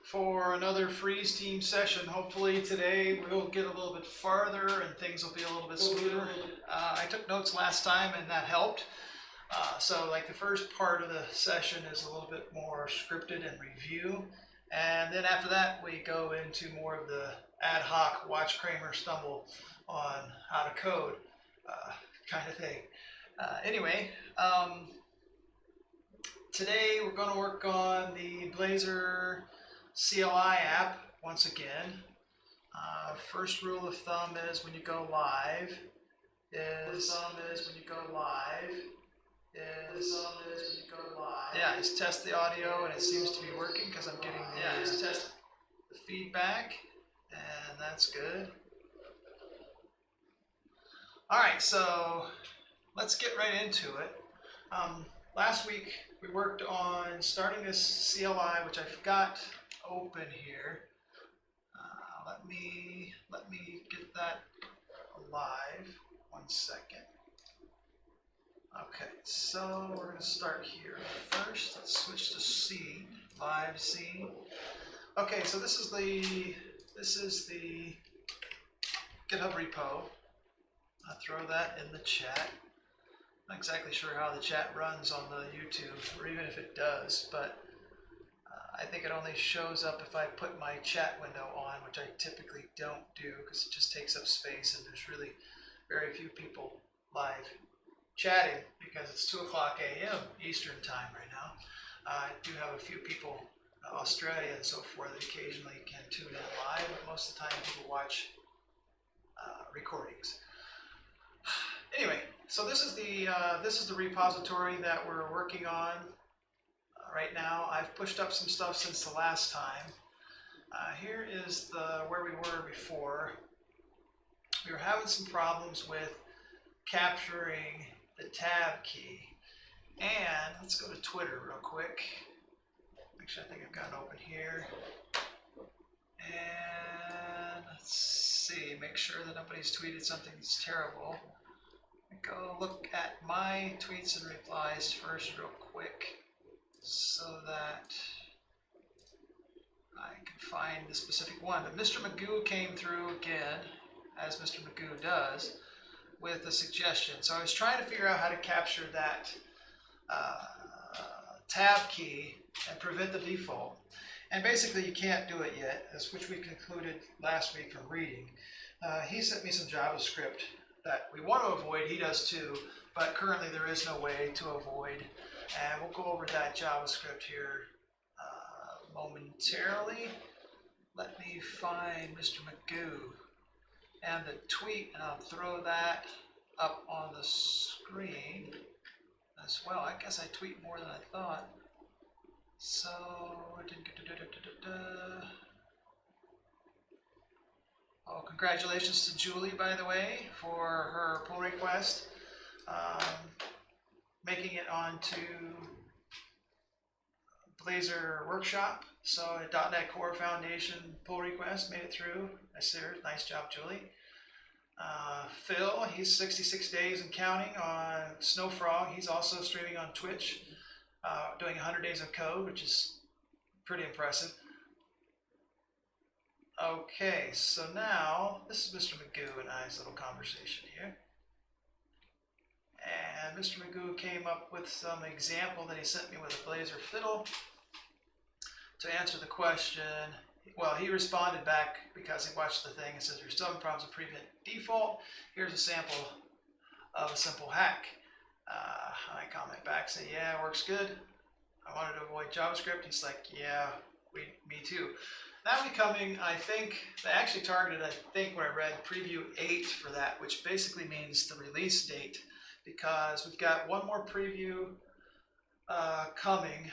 for another freeze team session. Hopefully today we'll get a little bit farther and things will be a little bit smoother. I took notes last time and that helped. So like the first part of the session is a little bit more scripted and review. And then after that we go into more of the ad hoc watch Kramer stumble on how to code kind of thing. Anyway, today we're going to work on the Blazor CLI app once again. First rule of thumb is when you go live yeah, just test the audio and it seems to be working because I'm getting the feedback, and that's good. Alright, so let's get right into it. Last week we worked on starting this CLI, which I've got open here. Let me get that alive. 1 second. Okay, so we're going to start here first. Let's switch to scene, live scene. Okay, so this is the GitHub repo. I'll throw that in the chat. Not exactly sure how the chat runs on the YouTube, or even if it does, but I think it only shows up if I put my chat window on, which I typically don't do because it just takes up space and there's really very few people live chatting because it's 2 o'clock a.m. Eastern time right now. I do have a few people, Australia and so forth, that occasionally can tune in live, but most of the time people watch recordings. Anyway, so this is the repository that we're working on right now. I've pushed up some stuff since the last time. Here is where we were before. We were having some problems with capturing the tab key. And let's go to Twitter real quick. Actually, I think I've got it open here. And let's see, make sure that nobody's tweeted something that's terrible. Go look at my tweets and replies first real quick so that I can find the specific one. But Mr. Magoo came through again, as Mr. Magoo does, with a suggestion. So I was trying to figure out how to capture that tab key and prevent the default. And basically you can't do it yet, which we concluded last week from reading. He sent me some JavaScript that we want to avoid. He does too, but currently there is no way to avoid. And we'll go over that JavaScript here momentarily. Let me find Mr. Magoo and the tweet, and I'll throw that up on the screen as well. I guess I tweet more than I thought. So, oh, congratulations to Julie, by the way, for her pull request. Making it onto Blazor Workshop. So a .NET Core Foundation pull request made it through. Nice job, Julie. Phil, he's 66 days and counting on Snowfrog. He's also streaming on Twitch, doing 100 days of code, which is pretty impressive. Okay, so now this is Mr. Magoo and I's little conversation here. And Mr. Magoo came up with some example that he sent me with a Blazor fiddle to answer the question. Well, he responded back because he watched the thing and says, "You're still having problems with prevent default. Here's a sample of a simple hack." I comment back, say, "Yeah, it works good. I wanted to avoid JavaScript." He's like, "Yeah, me too." That becoming, I think, they actually targeted, I think when I read preview 8 for that, which basically means the release date, because we've got one more preview coming,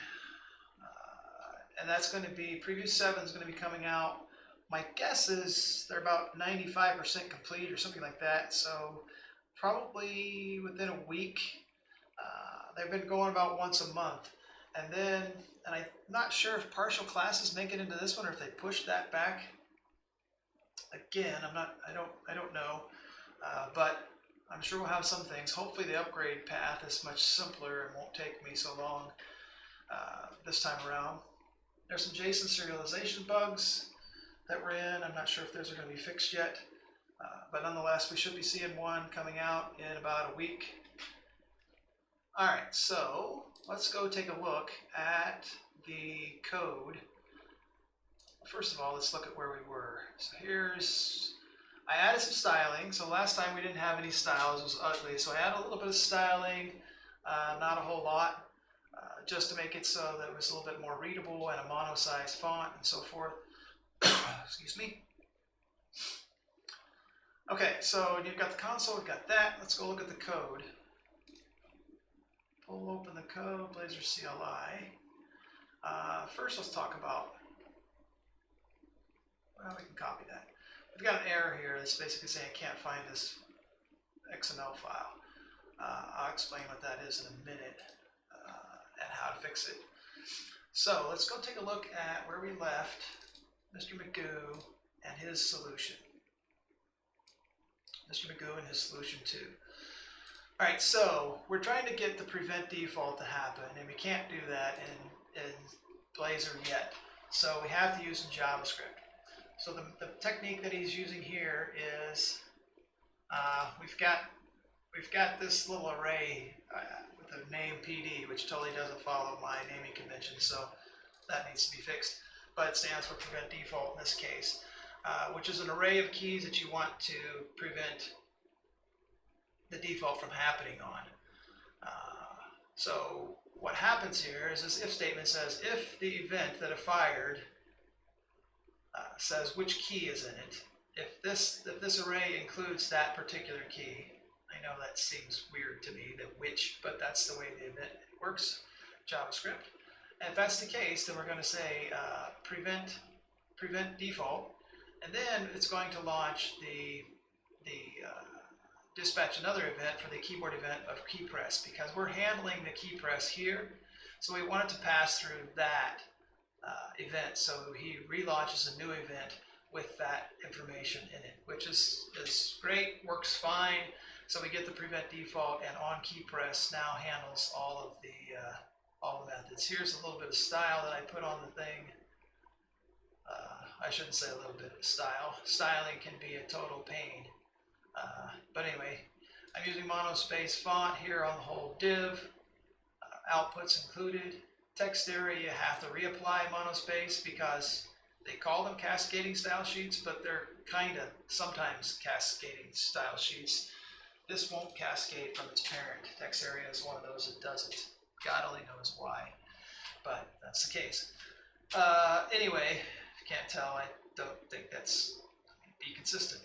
and that's going to be, preview 7 is going to be coming out. My guess is they're about 95% complete or something like that, so probably within a week. They've been going about once a month. And then, and I'm not sure if partial classes make it into this one or if they push that back. Again, I don't know, but I'm sure we'll have some things. Hopefully the upgrade path is much simpler and won't take me so long this time around. There's some JSON serialization bugs that we're in. I'm not sure if those are going to be fixed yet, but nonetheless, we should be seeing one coming out in about a week. All right, so let's go take a look at the code. First of all, let's look at where we were. So I added some styling. So last time we didn't have any styles, it was ugly. So I added a little bit of styling, not a whole lot, just to make it so that it was a little bit more readable and a mono-sized font and so forth. Excuse me. Okay, so you've got the console, we've got that. Let's go look at the code. Pull open the code, Blazor CLI. First, let's talk about, well, we can copy that. We've got an error here that's basically saying I can't find this XML file. I'll explain what that is in a minute and how to fix it. So let's go take a look at where we left Mr. Magoo and his solution. Mr. Magoo and his solution 2. All right, so we're trying to get the prevent default to happen, and we can't do that in Blazor yet. So we have to use some JavaScript. So the technique that he's using here is we've got this little array with a name PD, which totally doesn't follow my naming convention, so that needs to be fixed. But it stands for prevent default in this case, which is an array of keys that you want to prevent the default from happening on. So what happens here is this if statement says if the event that I fired says which key is in it. If this array includes that particular key, I know that seems weird to me, the which, but that's the way the event works, JavaScript. And if that's the case, then we're going to say prevent default, and then it's going to launch the dispatch another event for the keyboard event of key press, because we're handling the key press here, so we want it to pass through that event. So he relaunches a new event with that information in it, which is great, works fine. So we get the prevent default, and on key press now handles all the methods. Here's a little bit of style that I put on the thing. I shouldn't say a little bit of style. Styling can be a total pain. But anyway, I'm using monospace font here on the whole div. Outputs included. Text area, you have to reapply monospace because they call them cascading style sheets, but they're kind of sometimes cascading style sheets. This won't cascade from its parent. Text area is one of those that doesn't. God only knows why, but that's the case. Anyway, if you can't tell, I don't think that's be consistent.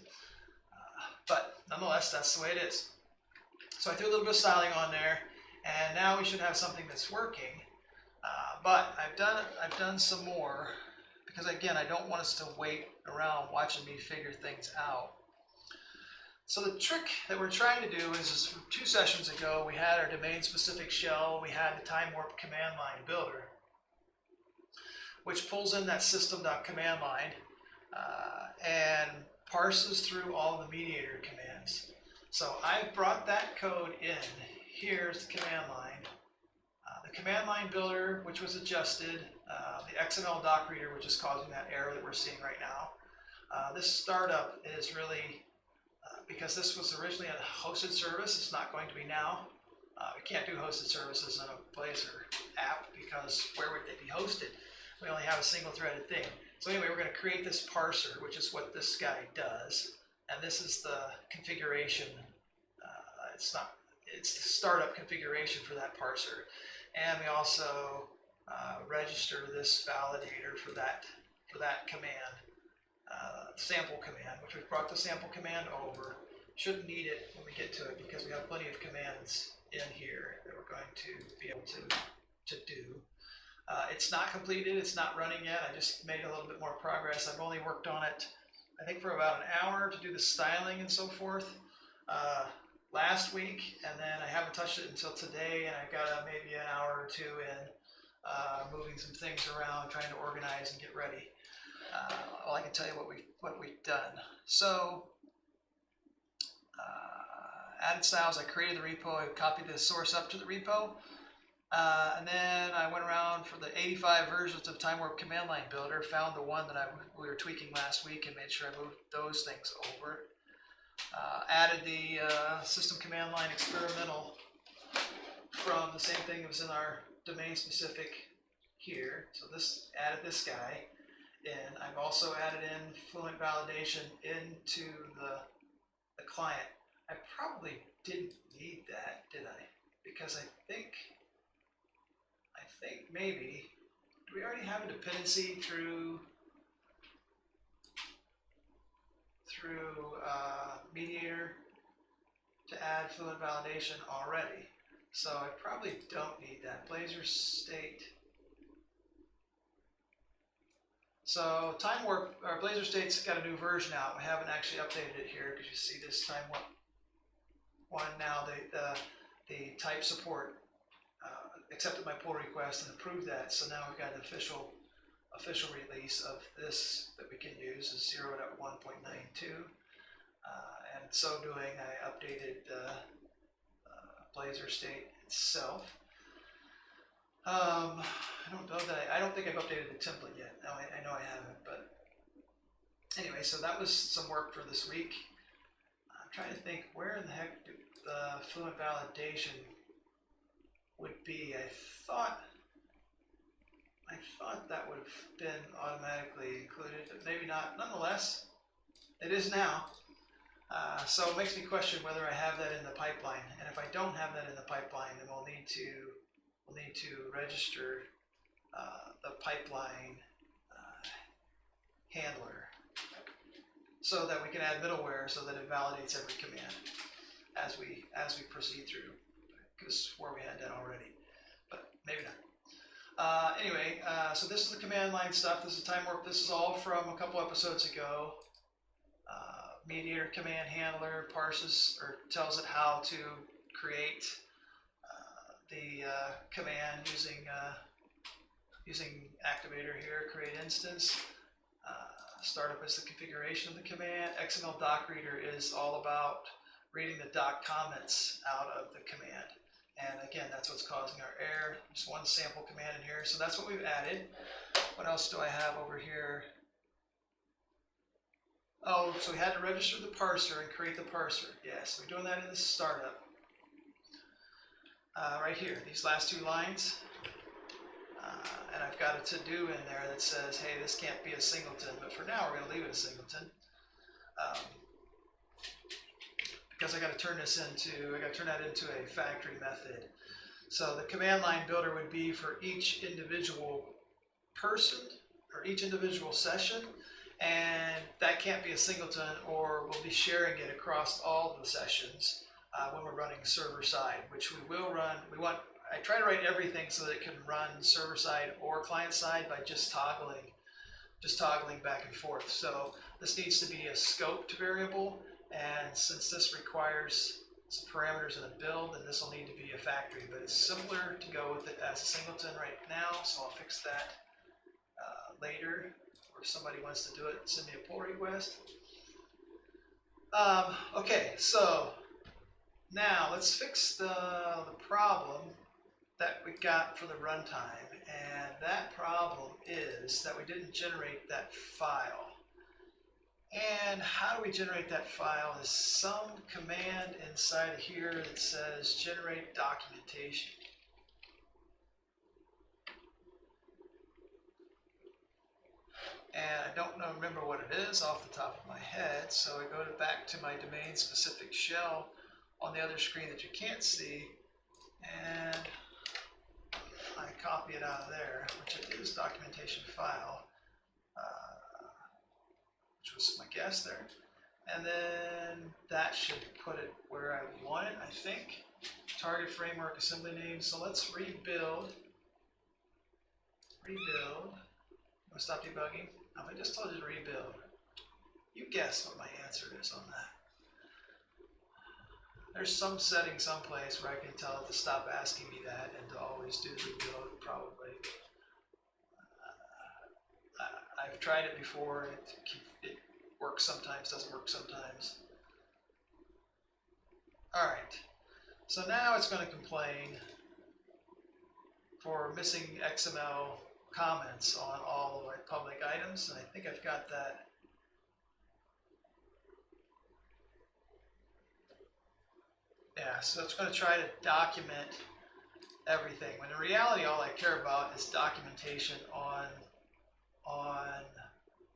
But nonetheless, that's the way it is. So I threw a little bit of styling on there, and now we should have something that's working. But I've done some more, because again, I don't want us to wait around watching me figure things out. So the trick that we're trying to do is from 2 sessions ago, we had our domain-specific shell, we had the time warp command line builder, which pulls in that system.command line and parses through all the mediator commands. So I've brought that code in. Here's the command line. The command line builder, which was adjusted, the XML doc reader, which is causing that error that we're seeing right now. This startup is really, because this was originally a hosted service, it's not going to be now. We can't do hosted services in a Blazor app because where would they be hosted? We only have a single threaded thing. So anyway, we're going to create this parser, which is what this guy does. And this is the configuration. It's the startup configuration for that parser. And we also register this validator for that command, sample command, which we've brought the sample command over. Shouldn't need it when we get to it because we have plenty of commands in here that we're going to be able to do. It's not completed, it's not running yet. I just made a little bit more progress. I've only worked on it, I think, for about an hour to do the styling and so forth last week, and then I haven't touched it until today, and I've got maybe an hour or 2 in moving some things around, trying to organize and get ready. Well, I can tell you what we've done. So added styles, I created the repo, I copied the source up to the repo. And then I went around for the 85 versions of Time Warp Command Line Builder, found the one that we were tweaking last week and made sure I moved those things over. Added the System Command Line Experimental from the same thing that was in our domain specific here. So this added this guy in. I've also added in Fluent Validation into the client. I probably didn't need that, did I? Because I think maybe, do we already have a dependency through Mediator to add Fluent Validation already? So I probably don't need that. Blazor state. So Time Warp, or Blazor state's got a new version out. We haven't actually updated it here because you see this Time Warp one now. The type support accepted my pull request and approved that. So now we've got an official release of this that we can use is 0.1.92. And so doing, I updated Blazor state itself. I don't know that I don't think I've updated the template yet. No, I know I haven't, but anyway, so that was some work for this week. I'm trying to think where in the heck the Fluent Validation would be. I thought that would have been automatically included, but maybe not. Nonetheless, it is now. So it makes me question whether I have that in the pipeline. And if I don't have that in the pipeline, then we'll need to register the pipeline handler so that we can add middleware so that it validates every command as we proceed through. Because where we had that already, but maybe not. Anyway, so this is the command line stuff. This is Time Warp. This is all from a couple episodes ago. Mediator command handler parses or tells it how to create the command using activator here. Create instance. Startup is the configuration of the command. XML doc reader is all about reading the doc comments out of the command. And again, that's what's causing our error. Just one sample command in here. So that's what we've added. What else do I have over here? Oh, so we had to register the parser and create the parser. Yes, we're doing that in the startup. Right here, these last two lines. And I've got a to-do in there that says, hey, this can't be a singleton, but for now we're going to leave it a singleton. Because I got to turn that into a factory method. So the command line builder would be for each individual person or each individual session, and that can't be a singleton, or we'll be sharing it across all the sessions when we're running server side, which we will run. I try to write everything so that it can run server side or client side by just toggling back and forth. So this needs to be a scoped variable. And since this requires some parameters in a build, then this will need to be a factory. But it's simpler to go with it as a singleton right now, so I'll fix that later. Or if somebody wants to do it, send me a pull request. Okay, so now let's fix the problem that we got for the runtime. And that problem is that we didn't generate that file. And how do we generate that file is some command inside of here that says generate documentation. And I don't remember what it is off the top of my head, so I go back to my domain specific shell on the other screen that you can't see, and I copy it out of there, which it is documentation file. Which was my guess there. And then that should put it where I want it, I think. Target framework assembly name. So let's rebuild. I'm gonna stop debugging. Now, if I just told you to rebuild, you guess what my answer is on that. There's some setting someplace where I can tell it to stop asking me that and to always do the rebuild, probably. I've tried it before. It works sometimes, doesn't work sometimes. All right, so now it's going to complain for missing XML comments on all of my public items, and I think I've got that. Yeah, so it's going to try to document everything, when in reality all I care about is documentation on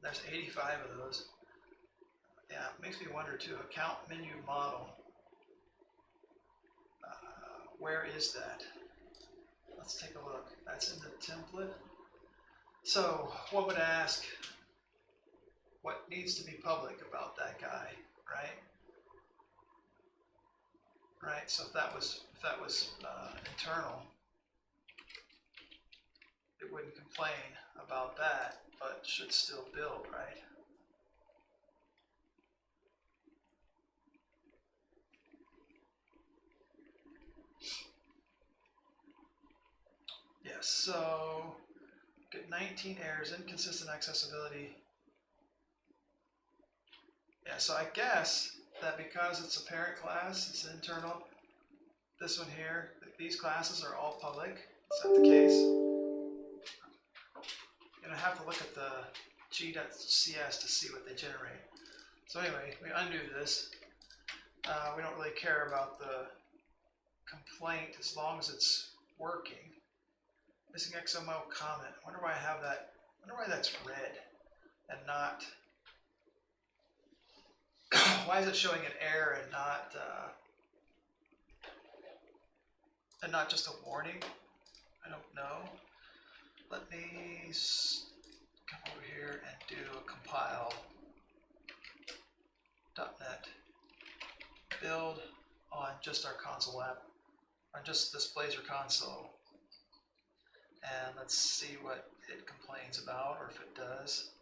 there's 85 of those. Yeah, it makes me wonder too, account menu model. Where is that? Let's take a look. That's in the template. So what would I ask? What needs to be public about that guy, right? Right. So if that was internal, it wouldn't complain about that, but should still build, right? Yes. So get 19 errors, inconsistent accessibility. Yeah. So I guess that because it's a parent class, it's internal. This one here, these classes are all public. Is that the case? You're gonna have to look at the g.cs to see what they generate. So anyway, we undo this. We don't really care about the complaint as long as it's working. Missing XML comment. I wonder why I have that. I wonder why that's red and not. Why is it showing an error and not just a warning? I don't know. Let me come over here and do a compile .NET build on just our console app, on just this Blazor console, and let's see what it complains about, or if it does,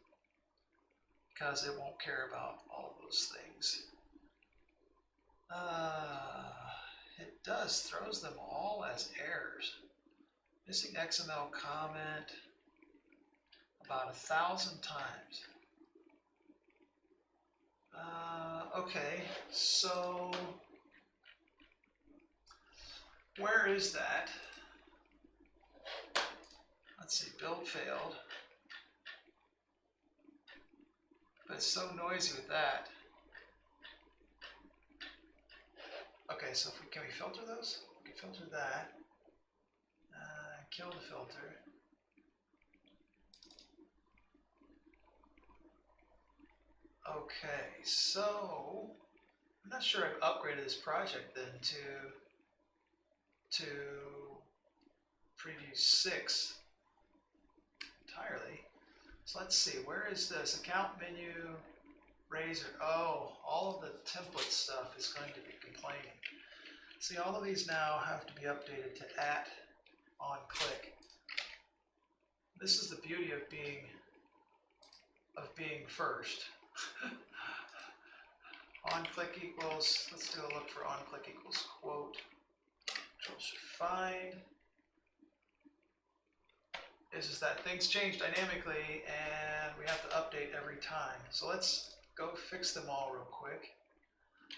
because it won't care about all of those things. It does, throws them all as errors. Missing XML comment about 1,000 times. Okay, so where is that? Let's see, build failed. But it's so noisy with that. Okay, so can we filter those? We can filter that. Kill the filter. Okay, so I'm not sure I've upgraded this project then to preview 6 entirely. So let's see, where is this? Account menu, Razor. Oh, all of the template stuff is going to be complaining. See, all of these now have to be updated to @onClick. This is the beauty of being first. OnClick equals, let's do a look for OnClick equals quote. Control Shift find. Is that things change dynamically and we have to update every time. So let's go fix them all real quick.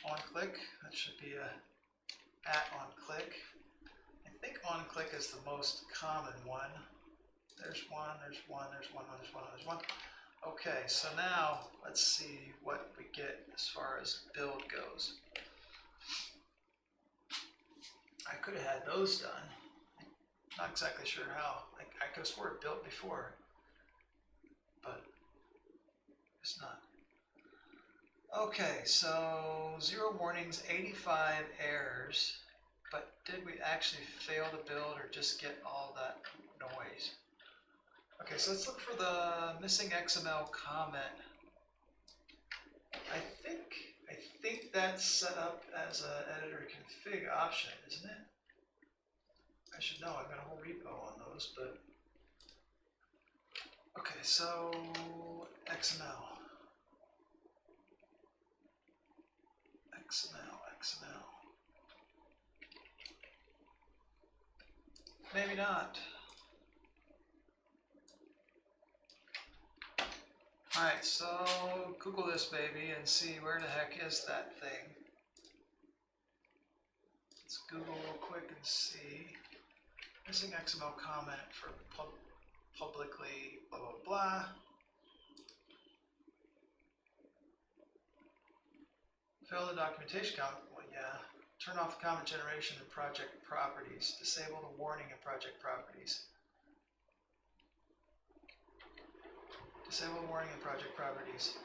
OnClick, that should be a @onClick. I think OnClick is the most common one. There's one, there's one, there's one, there's one, there's one. Okay, so now let's see what we get as far as build goes. I could have had those done. Not exactly sure how. I could have swore it built before, but it's not. Okay, so 0 warnings, 85 errors, but did we actually fail to build or just get all that noise? Okay, so let's look for the missing XML comment. I think that's set up as an editor config option, isn't it? I should know, I've got a whole repo on those, but okay, so XML. Maybe not. Alright, so Google this baby and see where the heck is that thing. Let's Google real quick and see. Missing XML comment for publicly blah blah blah. Fill the documentation comment. Well, yeah. Turn off the comment generation in project properties. Disable the warning in project properties. Disable the warning in project properties.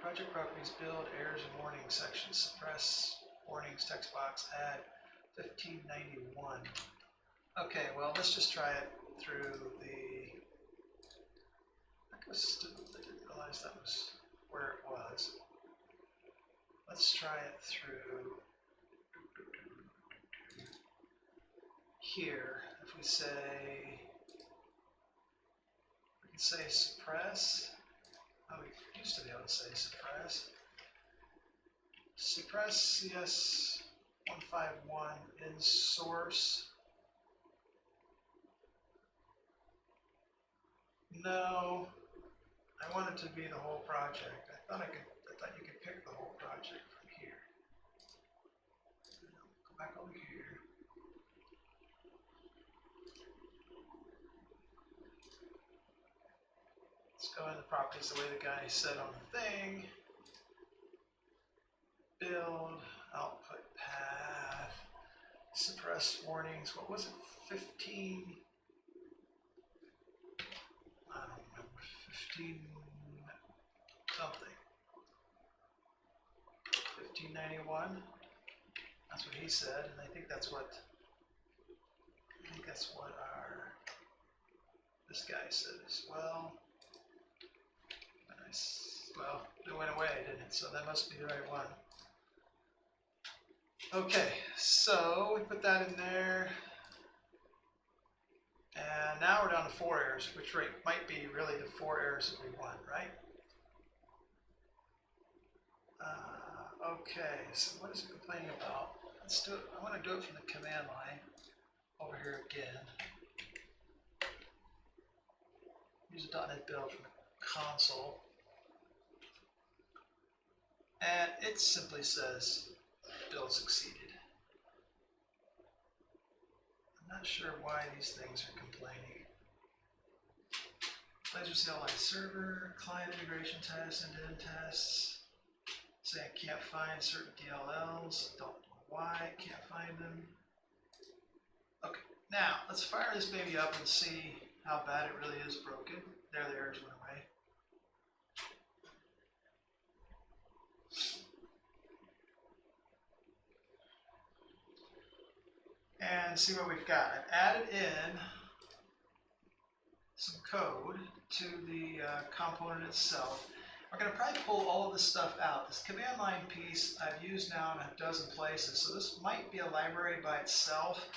Project properties build errors and warnings section. Suppress warnings text box. Add 1591. Okay, well, let's just try it through the. I didn't realize that was where it was. Let's try it through here. If we say, we can say suppress. Oh, we used to be able to say suppress. Suppress CS 151 in source. No, I want it to be the whole project. I thought you could pick the whole project from here. Go back over here. Let's go into properties the way the guy said on the thing. Build, output path, suppress warnings. What was it? 15. I don't remember. 15 something. 1591. That's what he said, and I think that's what this guy said as well. Well, it went away, didn't it? So that must be the right one. Okay, so we put that in there. And now we're down to 4 errors, which might be really the 4 errors that we want, right? Okay, so what is it complaining about? Let's do it. I want to do it from the command line over here again. Use a .NET build from the console. And it simply says build succeeded. I'm not sure why these things are complaining. Blazor CLI server, client integration tests, end-to-end tests. Say I can't find certain DLLs. Don't know why I can't find them. Okay, now let's fire this baby up and see how bad it really is broken. There, the errors went away. And see what we've got. I've added in some code to the component itself. We're going to probably pull all of this stuff out. This command line piece I've used now in a dozen places, so this might be a library by itself.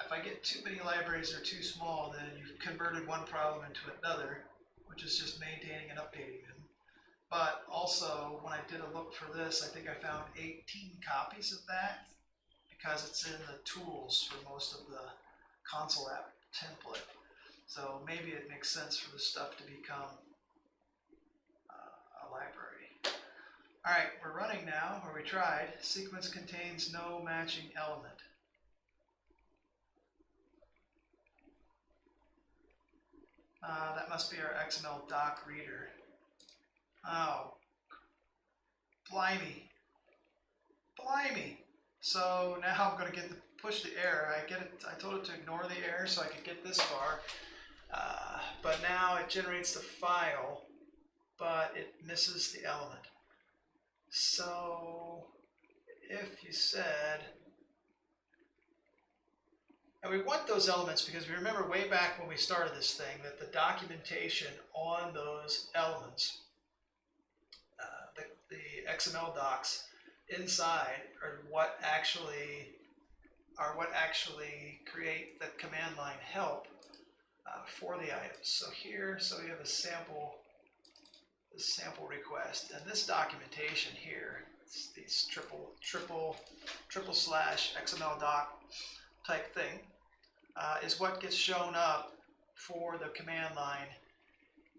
If I get too many libraries that are too small, then you've converted one problem into another, which is just maintaining and updating them. But also, when I did a look for this, I think I found 18 copies of that, because it's in the tools for most of the console app template. So maybe it makes sense for this stuff to become a library. All right, we're running now, where we tried. Sequence contains no matching element. That must be our XML doc reader. Oh, blimey. Blimey. So now I'm going to push the error. I told it to ignore the error so I could get this far. But now it generates the file, but it misses the element. So if you said, and we want those elements because we remember way back when we started this thing that the documentation on those elements, the XML docs inside are what actually create the command line help for the items. So here, we have a sample request, and this documentation here, it's these triple slash XML doc type thing, is what gets shown up for the command line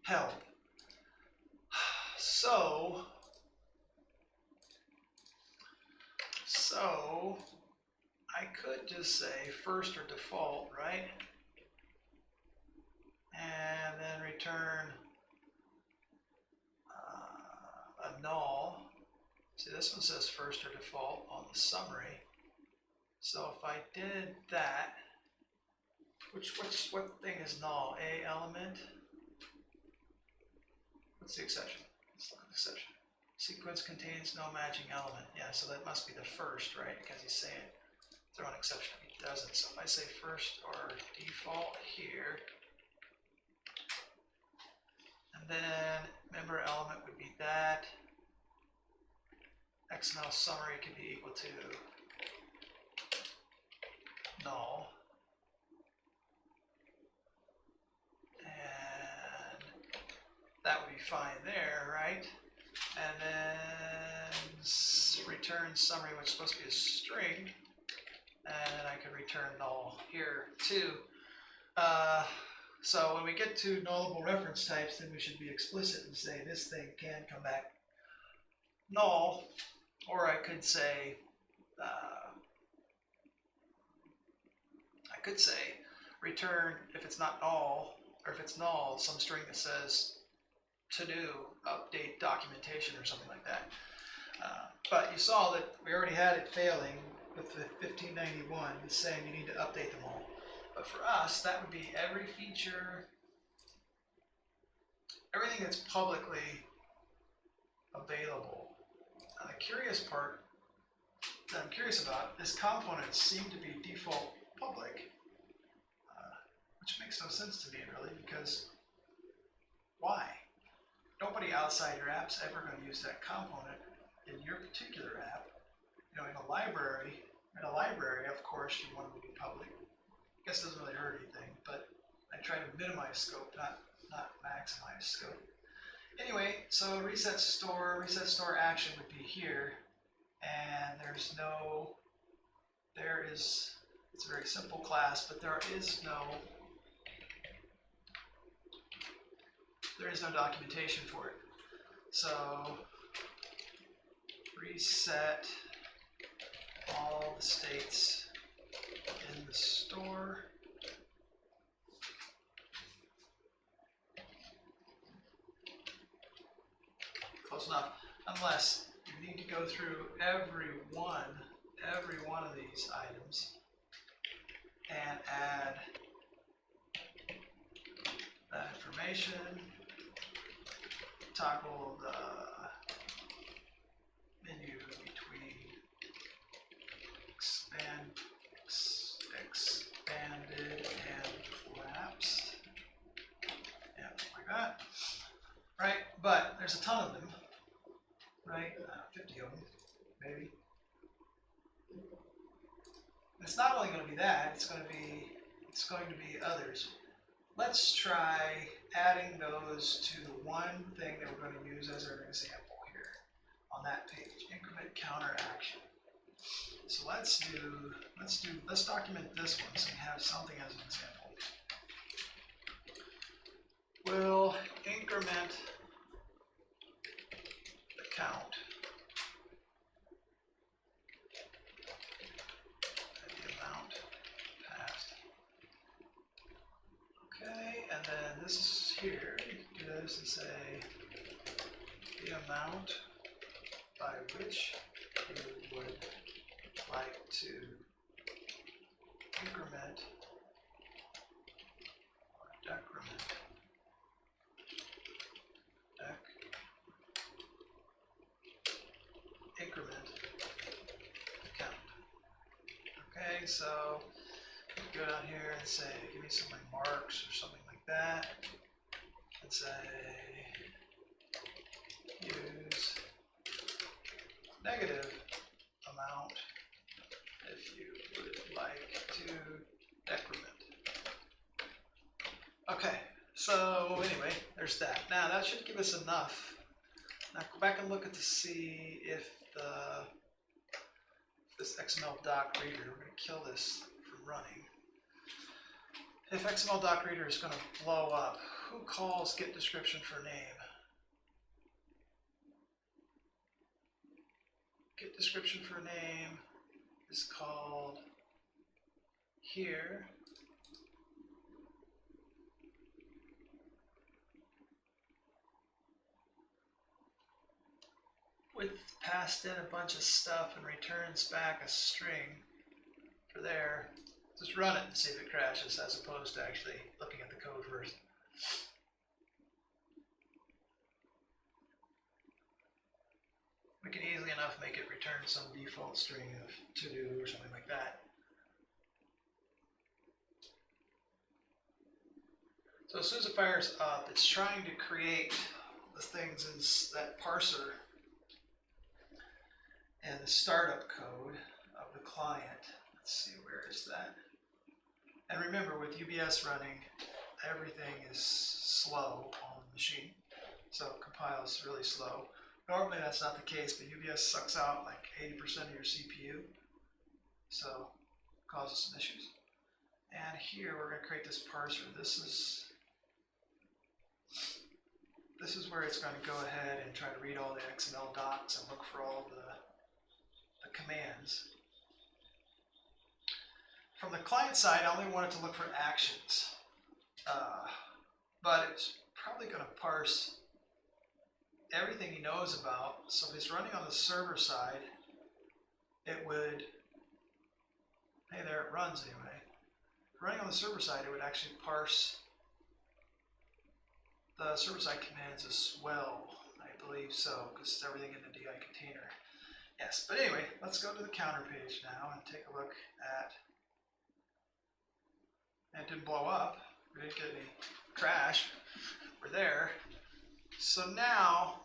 help. So I could just say first or default, right? And then return a null. See, this one says first or default on the summary. So if I did that, what thing is null? A element. What's the exception? Let's look at the exception. Sequence contains no matching element. Yeah, so that must be the first, right? Because he's saying throw an exception if he doesn't. So if I say first or default here, and then member element would be that. XML summary could be equal to null. And that would be fine there, right? And then return summary, which is supposed to be a string. And I can return null here too. So when we get to nullable reference types, then we should be explicit and say this thing can come back null, or I could say return if it's not null, or if it's null, some string that says to do update documentation or something like that. But you saw that we already had it failing with the 1591 saying you need to update them all. But for us, that would be every feature, everything that's publicly available. Now the curious part that I'm curious about is components seem to be default public, which makes no sense to me really, because why? Nobody outside your app's ever going to use that component in your particular app. You know, in a library, of course, you want it to be public. I guess it doesn't really hurt anything, but I try to minimize scope, not maximize scope. Anyway, so reset store action would be here, and it's a very simple class, but there is no documentation for it. So reset all the states in the store. Close enough. Unless you need to go through every one of these items and add that information, toggle the menu between expanded and collapsed. Yeah, like that. Right? But there's a ton of them. Right? 50 of them, maybe. It's not only going to be that, it's going to be others. Let's try adding those to the one thing that we're going to use as our example here on that page, increment counter action. So let's document this one so we have something as an example. We'll increment the count and the amount passed. Okay, and then this is here. You can do this and say the amount by which you would like to increment or decrement increment count. Okay, so go down here and say, give me some like marks or something like that, and say use negative amount if you would like to decrement. Okay, so anyway, there's that. Now that should give us enough. Now go back and look at to see if this XML doc reader, we're going to kill this from running. If XML doc reader is going to blow up, who calls get description for name? Get description for name is called here. With passed in a bunch of stuff and returns back a string for there. Just run it and see if it crashes as opposed to actually looking at the code first. We can easily enough make it return some default string of to do or something like that. So as soon as it fires up, it's trying to create the things in that parser and the startup code of the client. Let's see, where is that? And remember, with UBS running, everything is slow on the machine, so it compiles really slow. Normally that's not the case, but UBS sucks out like 80% of your CPU, so it causes some issues. And here we're going to create this parser. This is where it's going to go ahead and try to read all the XML docs and look for all the commands. From the client side, I only want it to look for actions, but it's probably going to parse everything he knows about. So if he's running on the server side, it would, hey, there it runs anyway. Running on the server side, it would actually parse the server side commands as well. I believe so, because it's everything in the DI container. Yes, but anyway, let's go to the counter page now and take a look at, and it didn't blow up. We didn't get any crash. We're there. So now,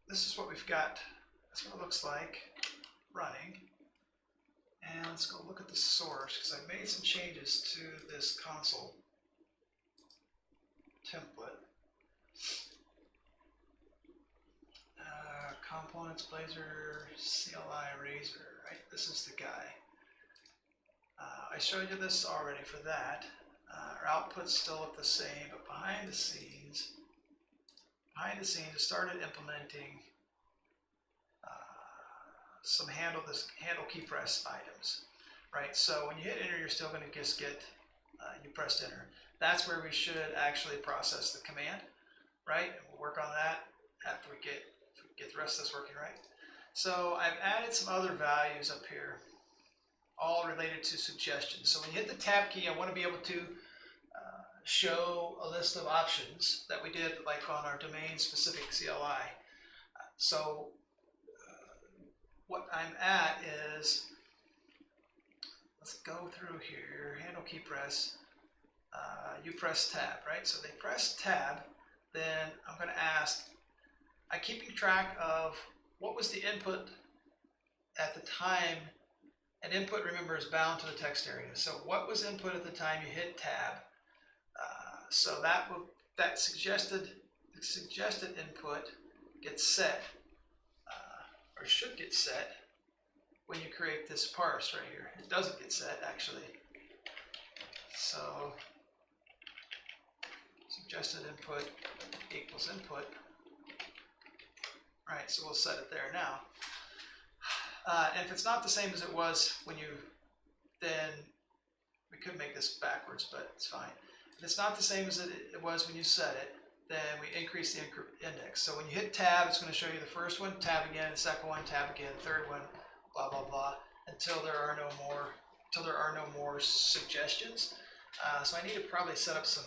this is what we've got. That's what it looks like running. And let's go look at the source, because I made some changes to this console template. Components, Blazor, CLI, Razor, right? This is the guy. I showed you this already for that. Our outputs still look the same, but behind the scenes, it started implementing some handle key press items, right? So when you hit enter, you're still going to just get you pressed enter. That's where we should actually process the command, right? And we'll work on that after we get the rest of this working right. So I've added some other values up here, all related to suggestions. So when you hit the tab key, I want to be able to show a list of options that we did like on our domain specific CLI. So what I'm at is, let's go through here, handle key press, you press tab, right? So they press tab, then I'm going to ask, I'm keeping track of what was the input at the time. An input, remember, is bound to the text area. So what was input at the time you hit tab? So that suggested input gets set, or should get set when you create this parse right here. It doesn't get set actually. So suggested input equals input. Right, so we'll set it there now. And if it's not the same as it was when you, then we could make this backwards, but it's fine. If it's not the same as it was when you set it, then we increase the index. So when you hit tab, it's going to show you the first one, tab again, the second one, tab again, third one, blah blah blah, until there are no more suggestions. So I need to probably set up some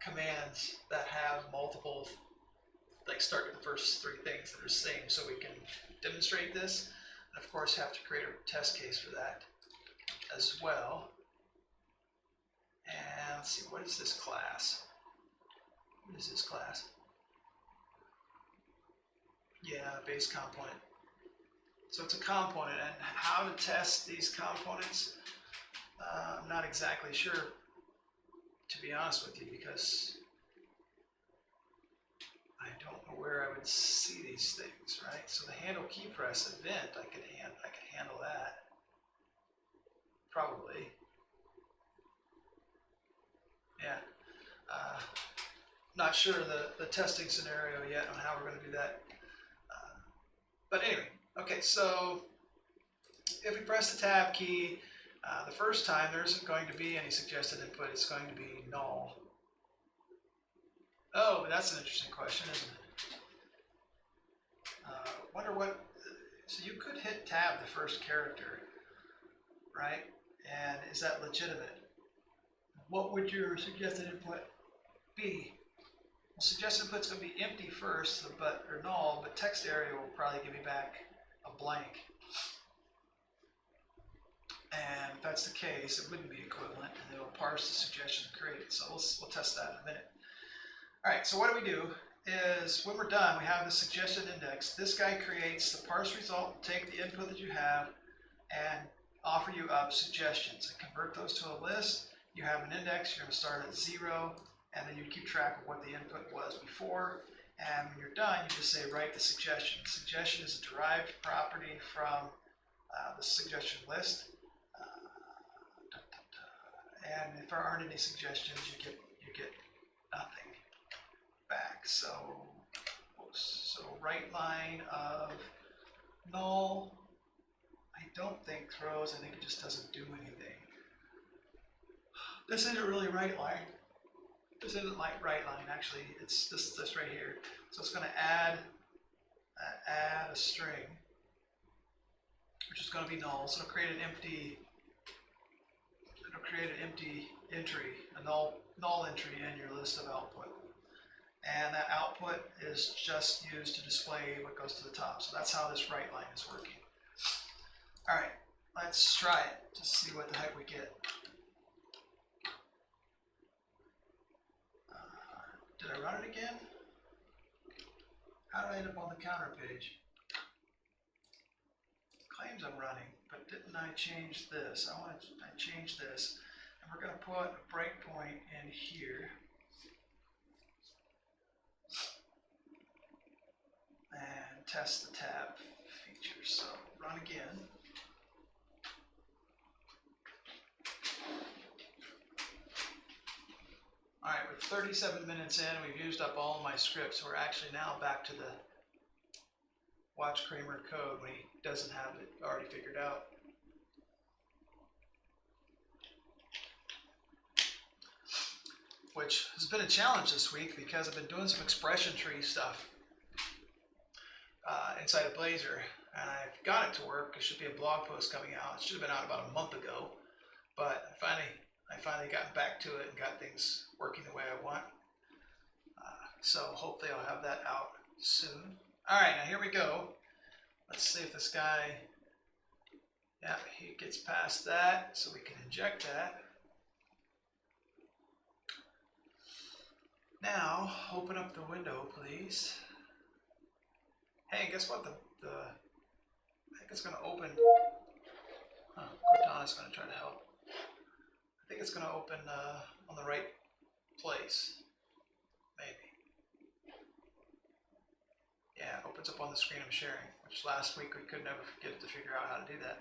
commands that have multiple, like start with the first three things that are the same, so we can demonstrate this. And of course have to create a test case for that as well. And let's see, what is this class? What is this class? Yeah, base component. So it's a component, and how to test these components, I'm not exactly sure, to be honest with you, because I don't know where I would see these things, right? So the handle key press event, I could handle that, probably. Yeah, not sure the testing scenario yet on how we're going to do that. But anyway, okay, so if we press the tab key the first time, there isn't going to be any suggested input. It's going to be null. Oh, that's an interesting question, isn't it? Wonder what. So you could hit tab the first character, right? And is that legitimate? What would your suggested input be? Well, suggested input's going to be empty first, or null, but text area will probably give me back a blank. And if that's the case, it wouldn't be equivalent, and it'll parse the suggestion and create it. So we'll test that in a minute. All right, so what do we do is when we're done, we have the suggestion index. This guy creates the parse result, take the input that you have, and offer you up suggestions. And convert those to a list. You have an index, you're going to start at 0, and then you keep track of what the input was before. And when you're done, you just say write the suggestion. Suggestion is a derived property from the suggestion list. And if there aren't any suggestions, you get nothing back. So right line of null, I don't think throws. I think it just doesn't do anything. This isn't really right line. This isn't like right line, actually. It's this right here. So it's going to add a string, which is going to be null. So it'll create an empty. It'll create an empty entry, a null entry in your list of output. And that output is just used to display what goes to the top. So that's how this right line is working. All right, let's try it to see what the heck we get. Did I run it again? How did I end up on the counter page? Claims I'm running, but didn't I change this? I changed this, and we're going to put a breakpoint in here. And test the tab feature. So run again. All right, we're 37 minutes in. We've used up all of my scripts. We're actually now back to the watch Kramer code when he doesn't have it already figured out. Which has been a challenge this week because I've been doing some expression tree stuff inside of Blazor, and I've got it to work. It should be a blog post coming out. It should have been out about a month ago, but I finally got back to it and got things working the way I want. So hopefully I'll have that out soon. All right, now here we go. Let's see if this guy, yeah, he gets past that, so we can inject that. Now, open up the window, please. Hey, guess what? I think it's going to open. Cortana's going to try to help. I think it's going to open on the right place. Maybe. Yeah, it opens up on the screen I'm sharing, which last week we could never get it to figure out how to do that.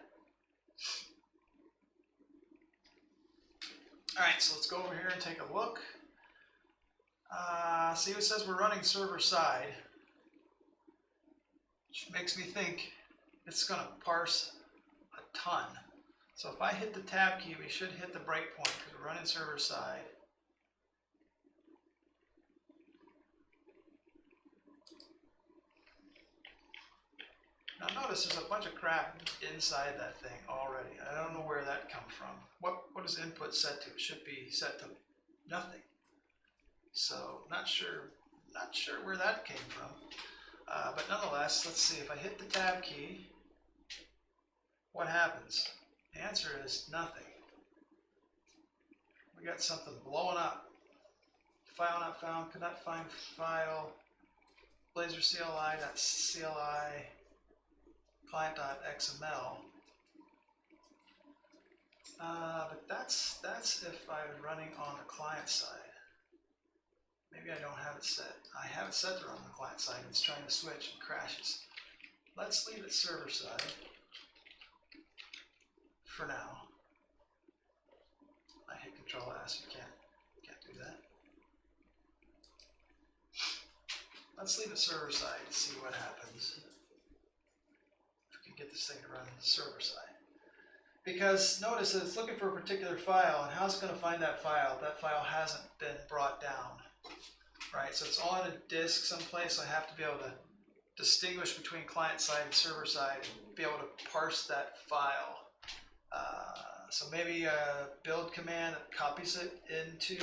All right, so let's go over here and take a look. See, it says we're running server side, which makes me think it's going to parse a ton. So if I hit the tab key, we should hit the breakpoint because we're running server side. Now notice there's a bunch of crap inside that thing already. I don't know where that comes from. What is input set to? It should be set to nothing. So not sure where that came from. But nonetheless, let's see. If I hit the tab key, what happens? The answer is nothing. We got something blowing up. File not found. Could not find file. Blazor CLI.CLI. Client.xml. But that's if I'm running on the client side. Maybe I don't have it set. I have it set to run on the client side. It's trying to switch and crashes. Let's leave it server side for now. I hit Control S. You can't do that. Let's leave it server side and see what happens. If we can get this thing to run server side. Because notice that it's looking for a particular file, and how's it going to find that file? That file hasn't been brought down, right? So it's on a disk someplace, so I have to be able to distinguish between client side and server side and be able to parse that file. So maybe a build command that copies it into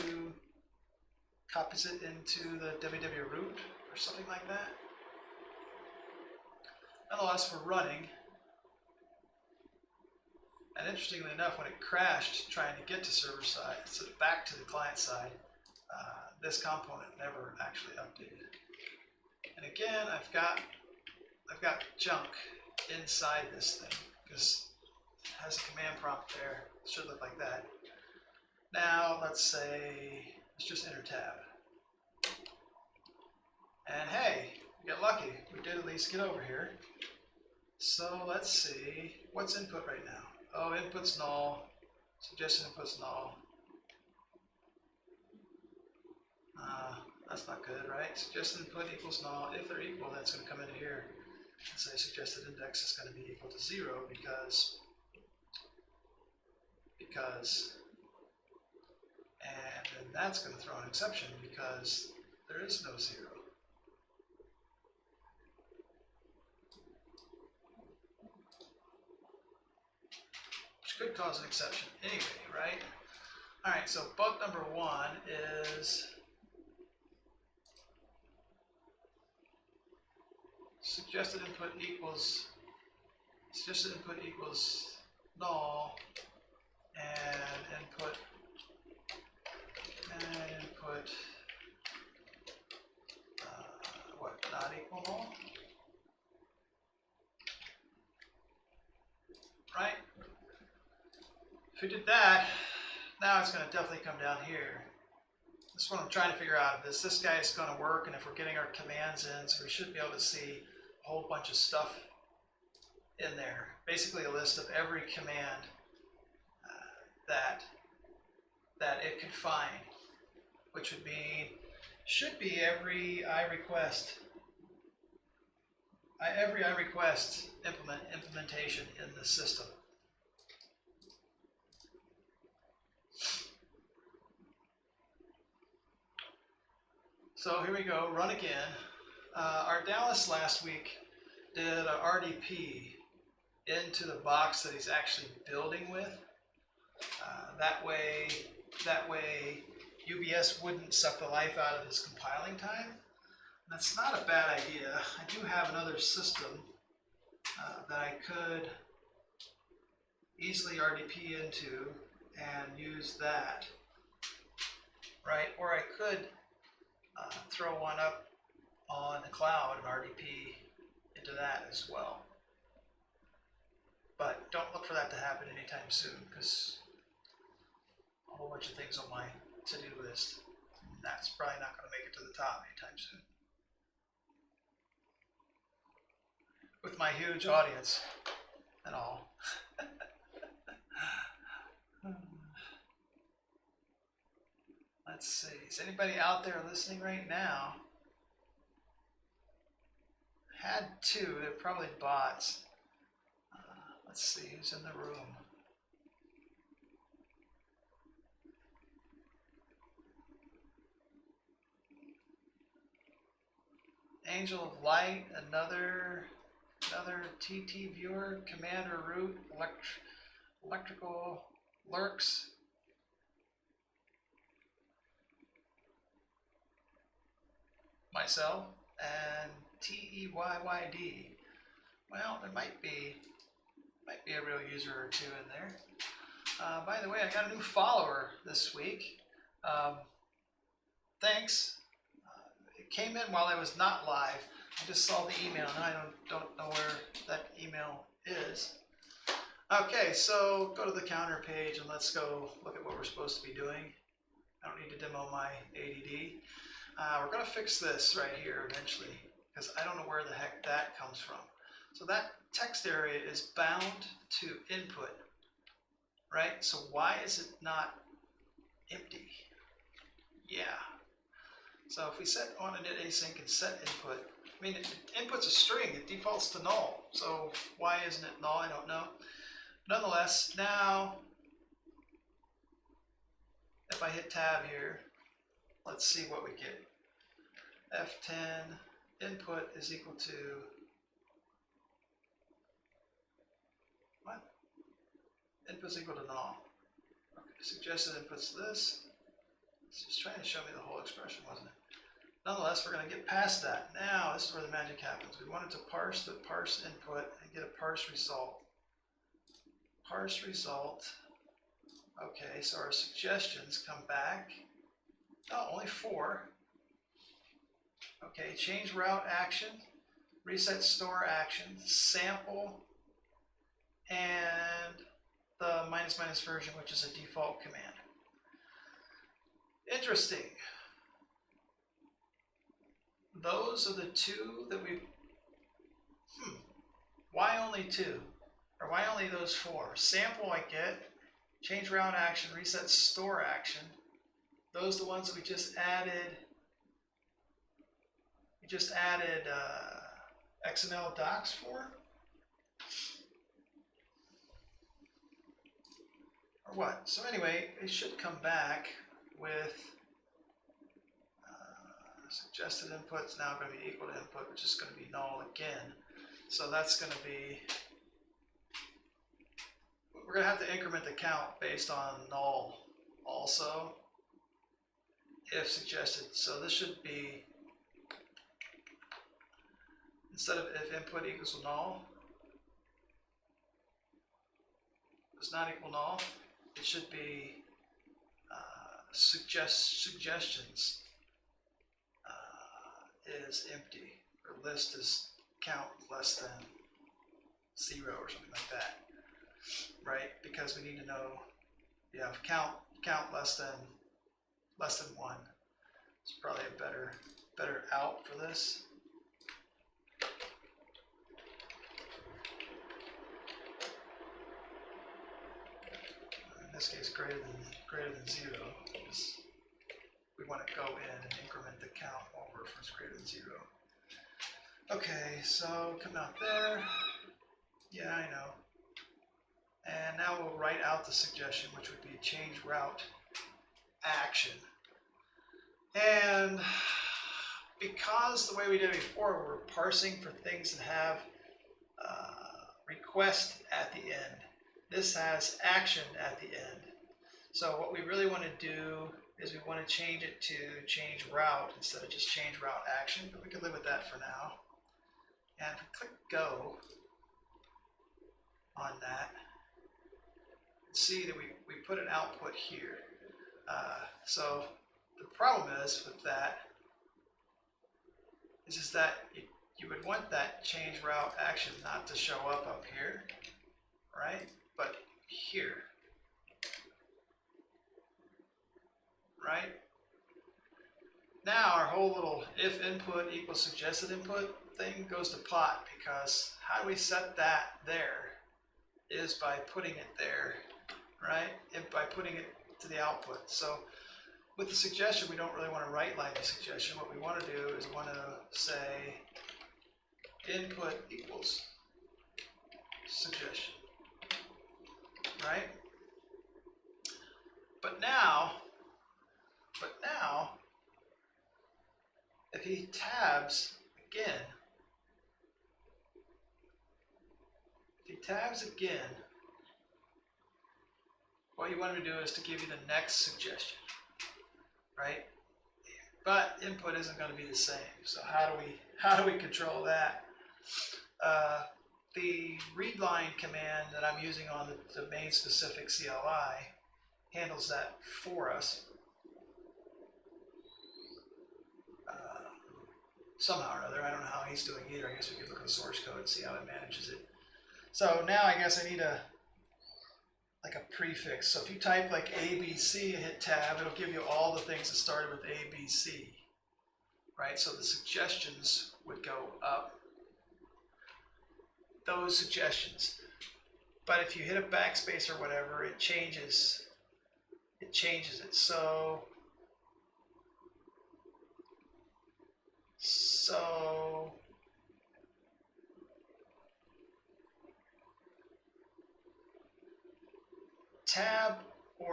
the www root or something like that. Nonetheless, we're running. And interestingly enough, when it crashed trying to get to server side, so back to the client side, this component never actually updated. And again, I've got junk inside this thing because it has a command prompt there. It should look like that. Now let's just enter tab. And hey, we got lucky. We did at least get over here. So let's see, what's input right now? Oh, input's null. Suggested input's null. That's not good, right? Suggested input equals null. If they're equal, then it's going to come into here and say suggested index is going to be equal to 0 because, and then that's going to throw an exception because there is no 0. Could cause an exception anyway, right? All right, so bug number 1 is suggested input equals null and input what, not equal null, right? If we did that, now it's going to definitely come down here. This is what I'm trying to figure out. If this guy is going to work, and if we're getting our commands in, so we should be able to see a whole bunch of stuff in there. Basically a list of every command that it could find, which would mean, should be every iRequest implementation in the system. So here we go, run again. Our Dallas last week did an RDP into the box that he's actually building with. That way UBS wouldn't suck the life out of his compiling time. That's not a bad idea. I do have another system that I could easily RDP into and use that, right? Or I could throw one up on the cloud and RDP into that as well. But don't look for that to happen anytime soon, because a whole bunch of things on my to-do list. That's probably not going to make it to the top anytime soon. With my huge audience and all. Let's see, is anybody out there listening right now? Had 2, they're probably bots. Let's see who's in the room. Angel of Light, another TT viewer, Commander Root, Electrical Lurks. Myself and TEYYD. Well, there might be a real user or 2 in there. By the way, I got a new follower this week. Thanks. It came in while I was not live. I just saw the email, and I don't know where that email is. Okay, so go to the counter page and let's go look at what we're supposed to be doing. I don't need to demo my ADD. We're going to fix this right here eventually, because I don't know where the heck that comes from. So that text area is bound to input, right? So why is it not empty? Yeah. So if we set on init async and set input, I mean, input's a string, it defaults to null. So why isn't it null? I don't know. Nonetheless, now if I hit tab here, let's see what we get. F10 input is equal to what? Input's equal to null. Okay, suggested input's this. It's just trying to show me the whole expression, wasn't it? Nonetheless, we're going to get past that. Now, this is where the magic happens. We wanted to parse the parse input and get a parse result. Parse result. Okay, so our suggestions come back. Oh, only 4. Okay, change route action, reset store action, sample, and the minus version, which is a default command. Interesting. Those are the 2 that we, why only 2? Or why only those 4? Sample I get, change route action, reset store action. Those are the ones that we just added. We just added XML docs for? Or what? So anyway, it should come back with suggested input's now going to be equal to input, which is going to be null again. So that's going to be, we're going to have to increment the count based on null also, if suggested. So this should be, instead of if input equals null, does not equal null, it should be suggestions is empty, or list is count less than 0 or something like that, right? Because we need to know, yeah, count less than 1. It's probably a better out for this. In this case, greater than 0. We want to go in and increment the count over from greater than 0. Okay, so come out there. Yeah, I know. And now we'll write out the suggestion, which would be change route action. And because the way we did it before, we're parsing for things that have request at the end. This has action at the end. So what we really want to do is we want to change it to change route instead of just change route action, but we can live with that for now. And if we click go on that, see that we put an output here. So the problem is with that is that you would want that change route action not to show up here, right? But here, right? Now our whole little if input equals suggested input thing goes to pot, because how do we set that there is by putting it there, right? And by putting it to the output. So with the suggestion, we don't really want to write line the suggestion. What we want to do is we want to say input equals suggestion, right? But now, if he tabs again, what you want him to do is to give you the next suggestion, right? But input isn't going to be the same. So how do we control that? The readline command that I'm using on the domain specific CLI handles that for us. Somehow or other. I don't know how he's doing either. I guess we could look at the source code and see how it manages it. So now I guess I need like a prefix. So if you type like ABC and hit tab, it'll give you all the things that started with ABC, right? So the suggestions would go up. Those suggestions. But if you hit a backspace or whatever, it changes it. So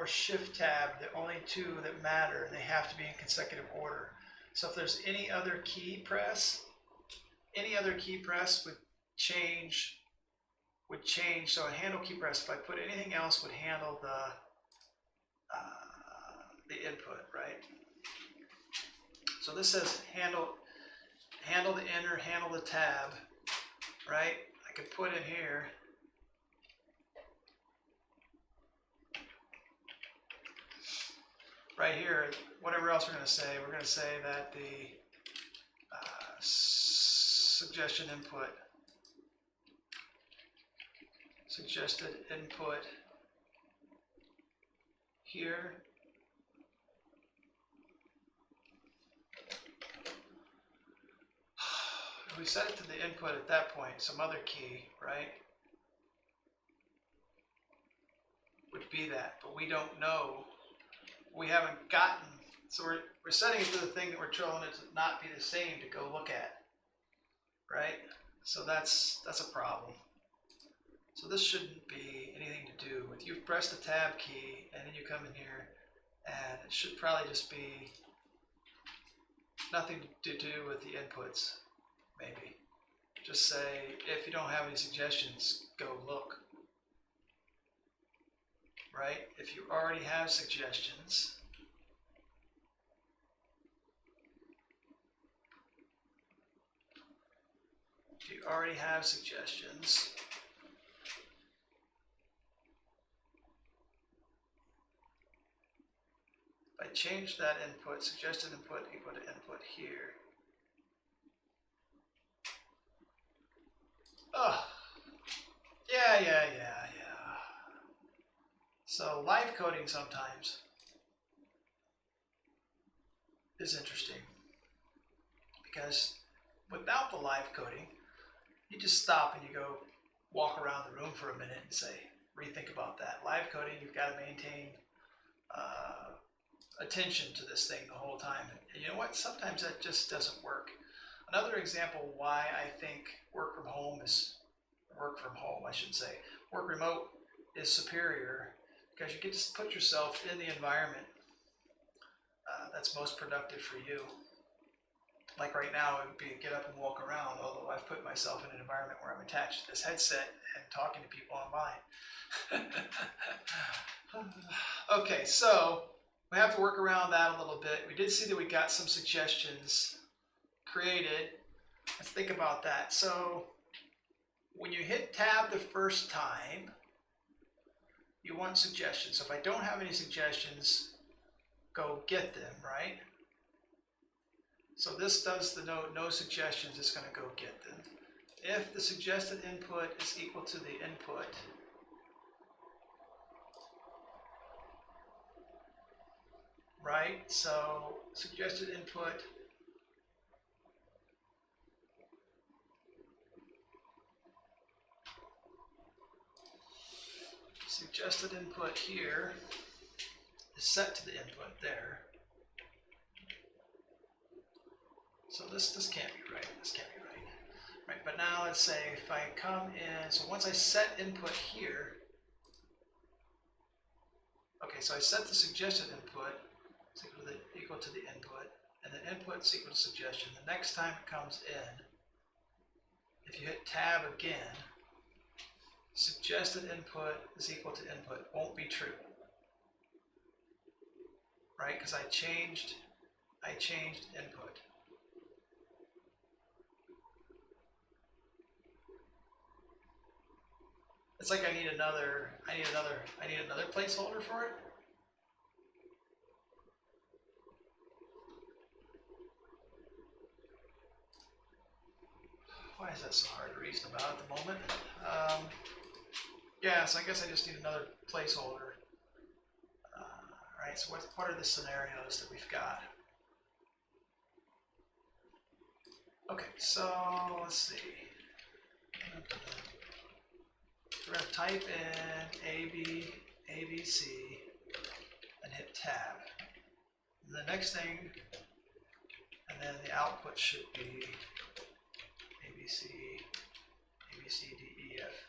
or Shift Tab, the only two that matter, and they have to be in consecutive order. So if there's any other key press would change. So a handle key press, if I put anything else, would handle the input, right? So this says handle the enter, handle the tab, right? I could put in here right here, whatever else we're going to say that the suggested input here we set it to the input at that point, some other key, right, would be that, but we don't know. We haven't gotten, so we're setting it to the thing that we're telling it to not be the same to go look at, right? So that's a problem. So this shouldn't be anything to do with, you've pressed the tab key and then you come in here and it should probably just be nothing to do with the inputs, maybe. Just say, if you don't have any suggestions, go look. Right? If you already have suggestions, if I change that input, suggested input equal to input here. Oh, yeah. So live coding sometimes is interesting because without the live coding, you just stop and you go walk around the room for a minute and say, rethink about that. Live coding, you've got to maintain attention to this thing the whole time. And you know what? Sometimes that just doesn't work. Another example why I think work remote is superior, because you get to put yourself in the environment that's most productive for you. Like right now, it would be get up and walk around, although I've put myself in an environment where I'm attached to this headset and talking to people online. Okay, so we have to work around that a little bit. We did see that we got some suggestions created. Let's think about that. So when you hit tab the first time, you want suggestions. So if I don't have any suggestions, go get them, right? So this does the no suggestions, it's going to go get them. If the suggested input is equal to the input, right? So suggested input here is set to the input there. So this can't be right. This can't be right. Right, but now let's say if I come in, so once I set input here, okay, so I set the suggested input is equal to the input, and the input is equal to suggestion. The next time it comes in, if you hit tab again, suggested input is equal to input won't be true, right? Because I changed input. It's like I need another placeholder for it. Why is that so hard to reason about at the moment? Yeah, so I guess I just need another placeholder. Right, so what are the scenarios that we've got? Okay, so let's see. We're going to type in ABC, and hit tab. And the next thing, and then the output should be ABC, D, E, F.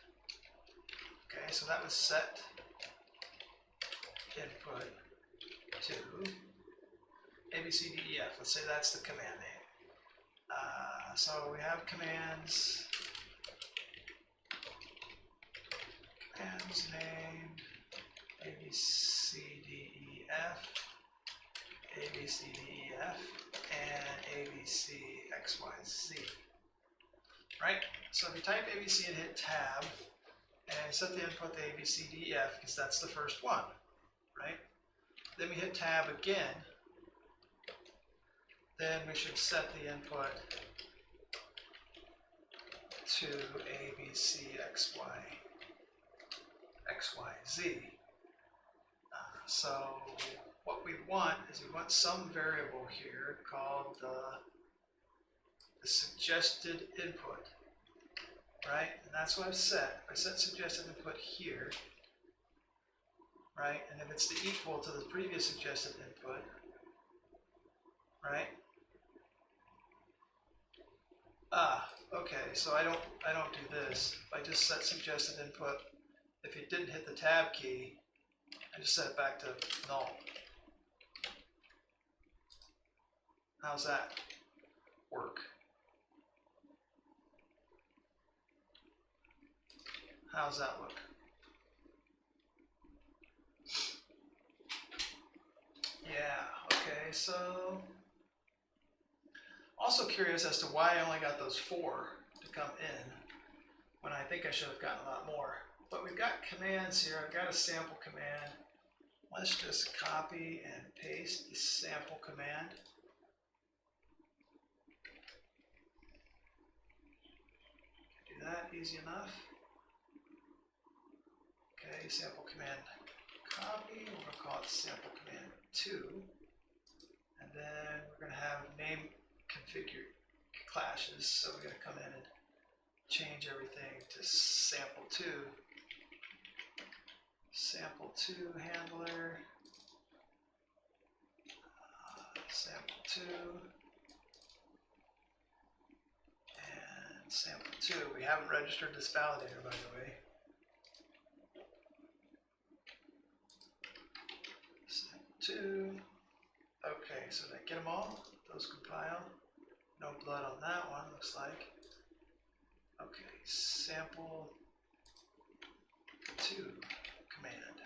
Okay, so that was set input to A, B, C, D, E, F. Let's say that's the command name. So we have commands named A, B, C, D, E, F, A, B, C, D, E, F, and A, B, C, X, Y, Z. Right? So if you type A, B, C and hit tab, and set the input to A, B, C, D, E, F, because that's the first one, right? Then we hit tab again, then we should set the input to A, B, C, X, Y, Z. So what we want is we want some variable here called the suggested input, right? And that's what I've set. If I set suggested input here, right? And if it's equal to the previous suggested input, right? Okay, so I don't do this. If I just set suggested input, if it didn't hit the tab key, I just set it back to null. How's that work? How's that look? Yeah, okay, so also curious as to why I only got those 4 to come in when I think I should have gotten a lot more. But we've got commands here. I've got a sample command. Let's just copy and paste the sample command. Do that easy enough. Okay, sample command copy. We're going to call it sample command 2. And then we're going to have name configured clashes. So we're going to come in and change everything to sample 2. Sample 2 handler. Sample 2. And sample 2. We haven't registered this validator, by the way. Sample 2. Okay, so did I get them all? Those compile. No blood on that one, looks like. Okay, sample 2 command.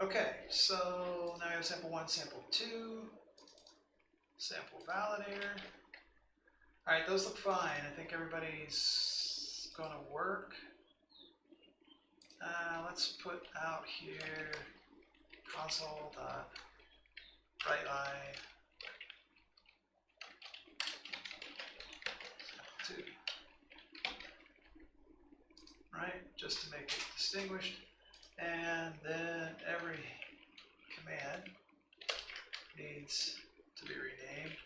Okay, so now we have sample 1, sample 2, sample validator. All right, those look fine. I think everybody's going to work. Let's put out here console.writeLine. Sample 2. Right, just to make it distinguished. And then every command needs to be renamed.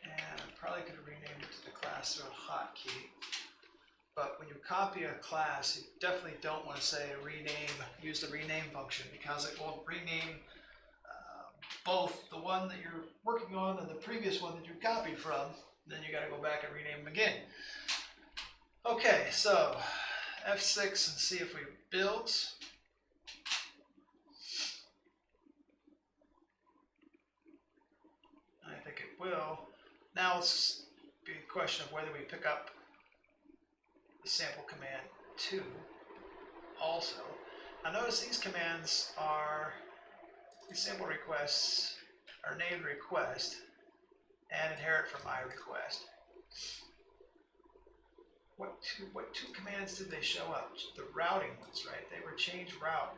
And I probably could rename it to the class through a hotkey. But when you copy a class, you definitely don't want to say rename, use the rename function, because it will rename both the one that you're working on and the previous one that you copied from. Then you got to go back and rename them again. Okay, so F6 and see if we builds. I think it will. Now it's be a question of whether we pick up the sample command 2 also. Now notice these commands are, these sample requests are named request and inherit from my request. What two commands did they show up? The routing ones, right? They were change route.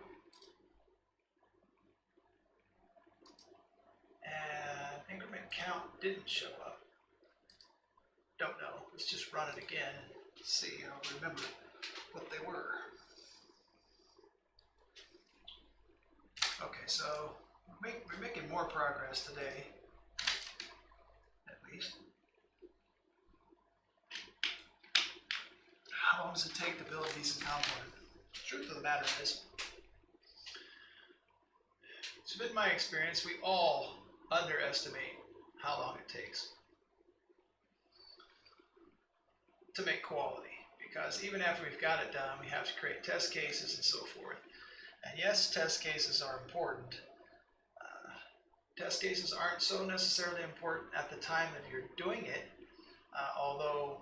And increment count didn't show up. Don't know. Let's just run it again and see. I'll remember what they were. Okay, so we're making more progress today, at least. How long does it take to build a decent component? The truth of the matter is, it's been my experience, we all underestimate how long it takes to make quality, because even after we've got it done, we have to create test cases and so forth. And yes, test cases are important. Test cases aren't so necessarily important at the time that you're doing it, although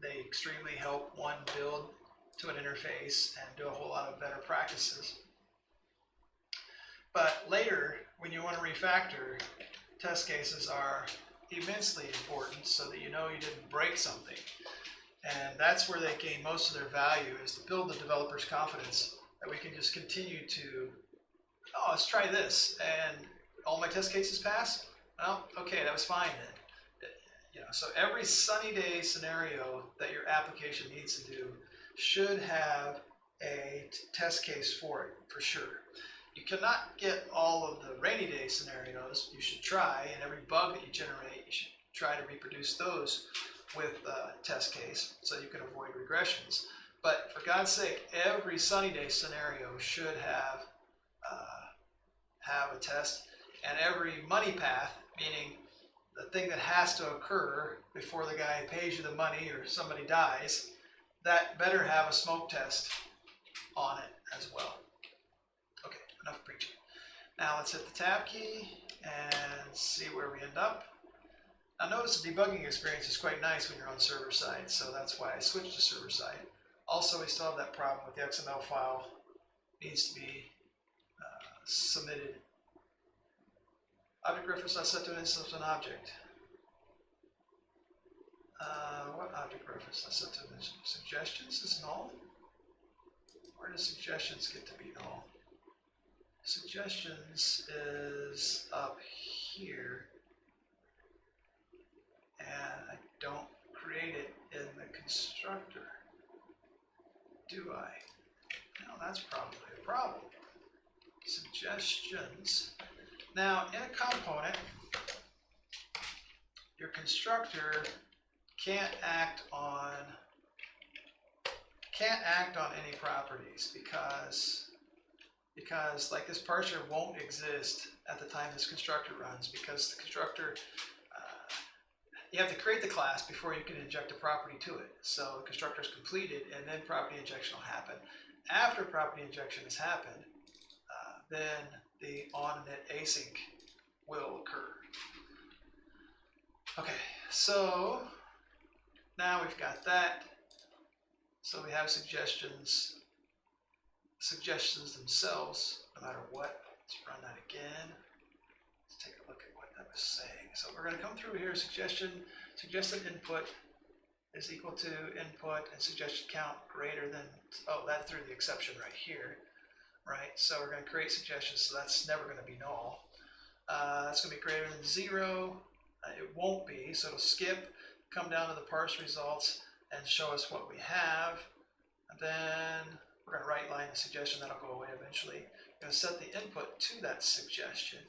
they extremely help one build to an interface and do a whole lot of better practices. But later, when you want to refactor, test cases are immensely important so that you know you didn't break something. And that's where they gain most of their value, is to build the developer's confidence that we can just continue to, oh, let's try this, and all my test cases pass? Well, okay, that was fine then. You know, so every sunny day scenario that your application needs to do should have a test case for it, for sure. You cannot get all of the rainy day scenarios. You should try, and every bug that you generate, you should try to reproduce those with a test case so you can avoid regressions. But for God's sake, every sunny day scenario should have a test, and every money path, meaning the thing that has to occur before the guy pays you the money or somebody dies, that better have a smoke test on it as well. Okay, enough preaching. Now let's hit the tab key and see where we end up. Now notice the debugging experience is quite nice when you're on server side, so that's why I switched to server side. Also, we still have that problem with the XML file needs to be submitted. Object reference not set to an instance of an object. What object reference not set to an instance? Suggestions is null? Where does suggestions get to be null? Suggestions is up here, and I don't create it in the constructor, do I? Now that's probably a problem. Suggestions. Now in a component, your constructor can't act on any properties because like this parser won't exist at the time this constructor runs, because the constructor, you have to create the class before you can inject a property to it. So the constructor is completed, and then property injection will happen. After property injection has happened, then the on-init async will occur. Okay, so now we've got that. So we have suggestions themselves, no matter what. Let's run that again. Let's take a look at what that was saying. So we're going to come through here. Suggested input is equal to input, and suggestion count greater than, oh, that threw the exception right here, right? So we're going to create suggestions, so that's never going to be null. That's going to be greater than 0. It won't be, so it'll skip, come down to the parse results, and show us what we have. And then we're going to right line the suggestion. That'll go away eventually. We're going to set the input to that suggestion.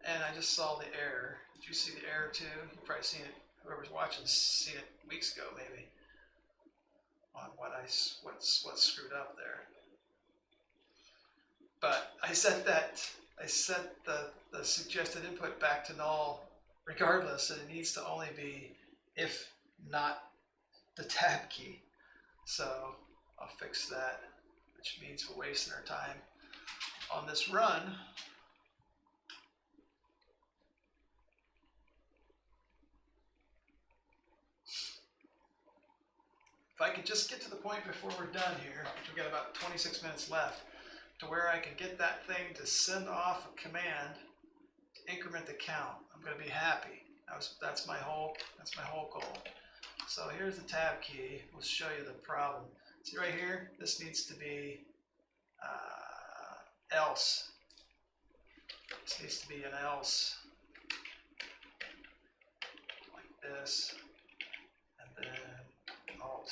And I just saw the error. Did you see the error too? You've probably seen it. Whoever's watching seen it weeks ago, maybe, on what's screwed up there. But I set the suggested input back to null regardless, and it needs to only be if not the tab key. So I'll fix that, which means we're wasting our time on this run. If I could just get to the point before we're done here, which we've got about 26 minutes left, to where I can get that thing to send off a command to increment the count, I'm going to be happy. That's my whole goal. So here's the tab key. We'll show you the problem. See right here, this needs to be else. This needs to be an else, like this, and then Alt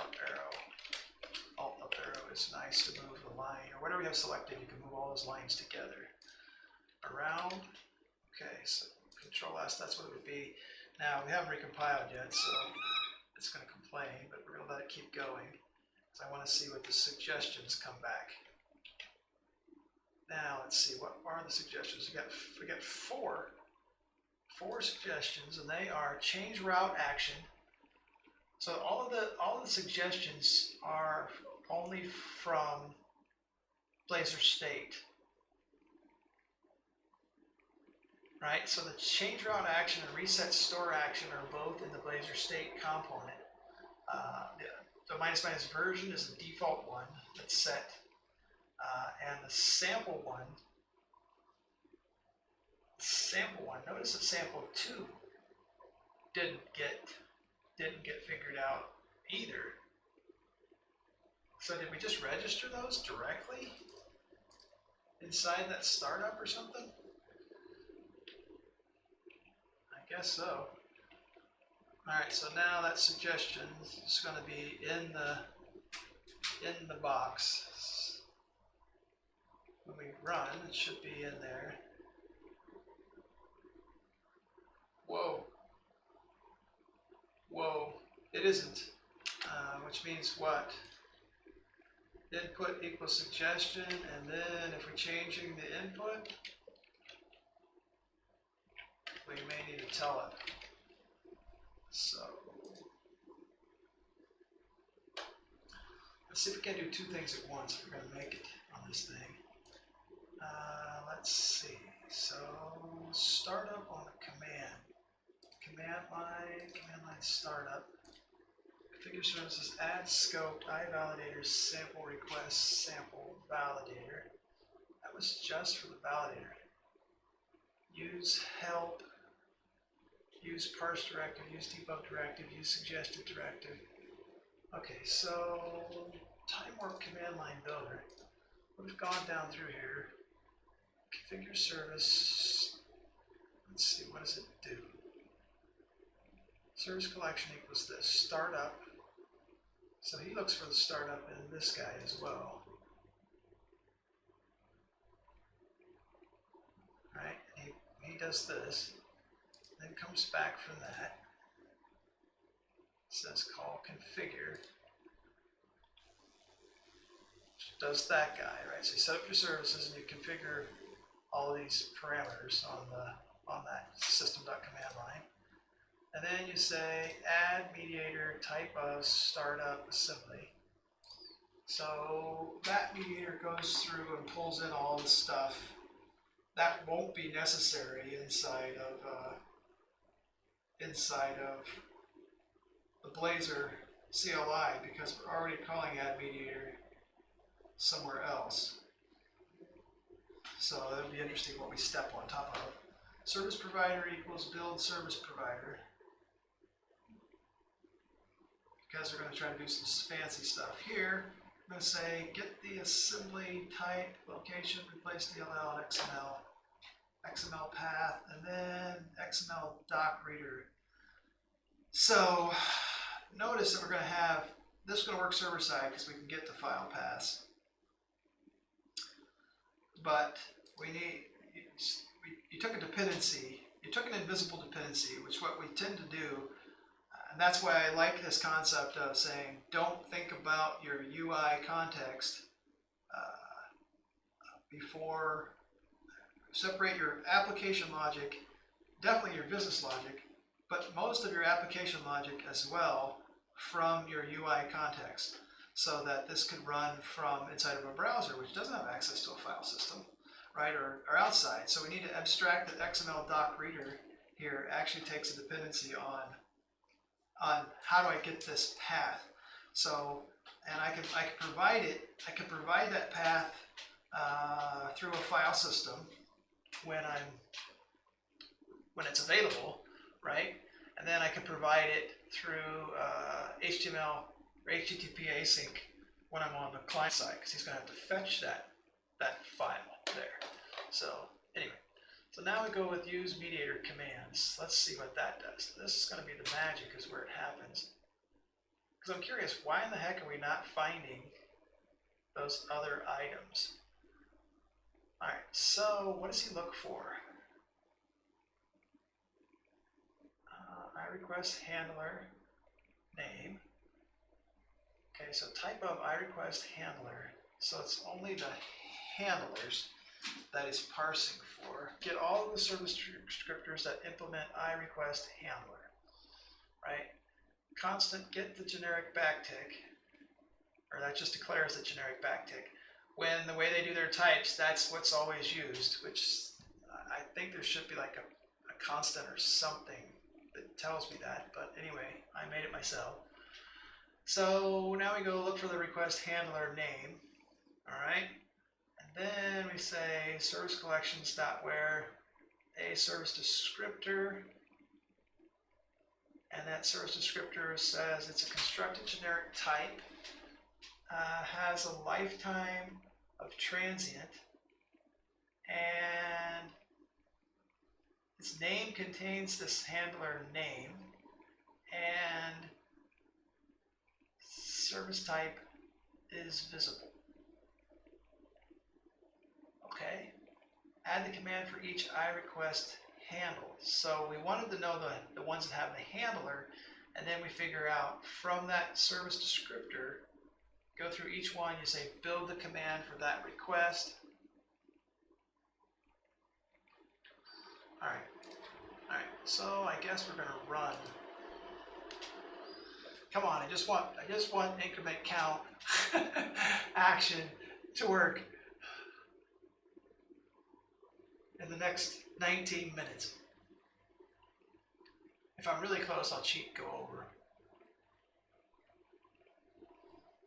up arrow. Alt up arrow is nice to move the line, or whatever you have selected. You can move all those lines together. Around. Okay, so Control S. That's what it would be. Now we haven't recompiled yet, so it's going to complain, but we're going to let it keep going because I want to see what the suggestions come back. Now let's see, what are the suggestions? We got four suggestions, and they are change route action. So all of the suggestions are only from Blazor state, right? So the change route action and reset store action are both in the Blazor state component. The minus version is a default one that's set, and the sample one. Notice that sample 2 didn't get figured out either. So did we just register those directly inside that startup or something? I guess so. Alright, so now that suggestion is going to be in the box. When we run, it should be in there. Whoa, it isn't, which means what? Input equals suggestion, and then if we're changing the input, we may need to tell it. So let's see if we can do two things at once if we're going to make it on this thing. Let's see. So startup on the command line startup. Configure services, add scope, iValidator, sample request, sample validator. That was just for the validator. Use help, use parse directive, use debug directive, use suggested directive. Okay, so time warp command line builder. We've gone down through here. Configure service. Let's see, what does it do? Service collection equals this. Startup. So he looks for the startup in this guy as well. Right? He does this. Then comes back from that. Says call configure. Does that guy, right? So you set up your services and you configure all these parameters on that system.command line. And then you say add mediator type of startup assembly. So that mediator goes through and pulls in all the stuff that won't be necessary inside of the Blazor CLI because we're already calling add mediator somewhere else. So it'll be interesting what we step on top of. Service provider equals build service provider. Because we're going to try to do some fancy stuff here. I'm going to say get the assembly type, location, replace DLL, XML path, and then XML doc reader. So notice that we're going to have, this is going to work server side because we can get the file paths. But we need, you took a dependency, you took an invisible dependency, which is what we tend to do. And that's why I like this concept of saying, don't think about your UI context before, separate your application logic, definitely your business logic, but most of your application logic as well from your UI context, so that this could run from inside of a browser, which doesn't have access to a file system, right, or outside. So we need to abstract that XML doc reader here actually takes a dependency on how do I get this path. So, and I can provide it. I can provide that path through a file system when it's available, right? And then I can provide it through HTML or HTTP async when I'm on the client side, because he's going to have to fetch that file there. So anyway. So now we go with use mediator commands. Let's see what that does. This is going to be the magic, is where it happens. Because I'm curious, why in the heck are we not finding those other items? All right, so what does he look for? iRequest handler name. Okay, so type of iRequest handler. So it's only the handlers. that is parsing for. Get all of the service descriptors that implement iRequestHandler, right? Constant get the generic backtick, or that just declares the generic backtick. When the way they do their types, that's what's always used, which I think there should be like a constant or something that tells me that, but anyway, I made it myself. So now we go look for the request handler name, all right? And then we say service collections.where a service descriptor, and that service descriptor says it's a constructed generic type, has a lifetime of transient, and its name contains this handler name, and service type is visible. Okay. Add the command for each iRequest handle. So we wanted to know the ones that have the handler, and then we figure out from that service descriptor, go through each one, you say build the command for that request. All right, so I guess we're gonna run. Come on, I just want increment count action to work in the next 19 minutes. If I'm really close, I'll cheat go over.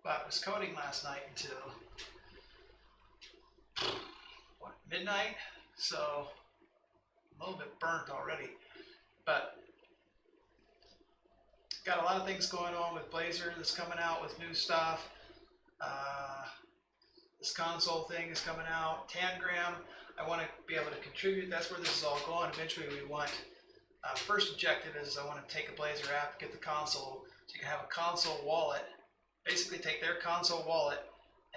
But I was coding last night until what, midnight? So I'm a little bit burnt already. But got a lot of things going on with Blazor that's coming out with new stuff. This console thing is coming out. Tangram, I want to be able to contribute. That's where this is all going. Eventually we want, first objective is I want to take a Blazor app, get the console, so you can have a console wallet, basically take their console wallet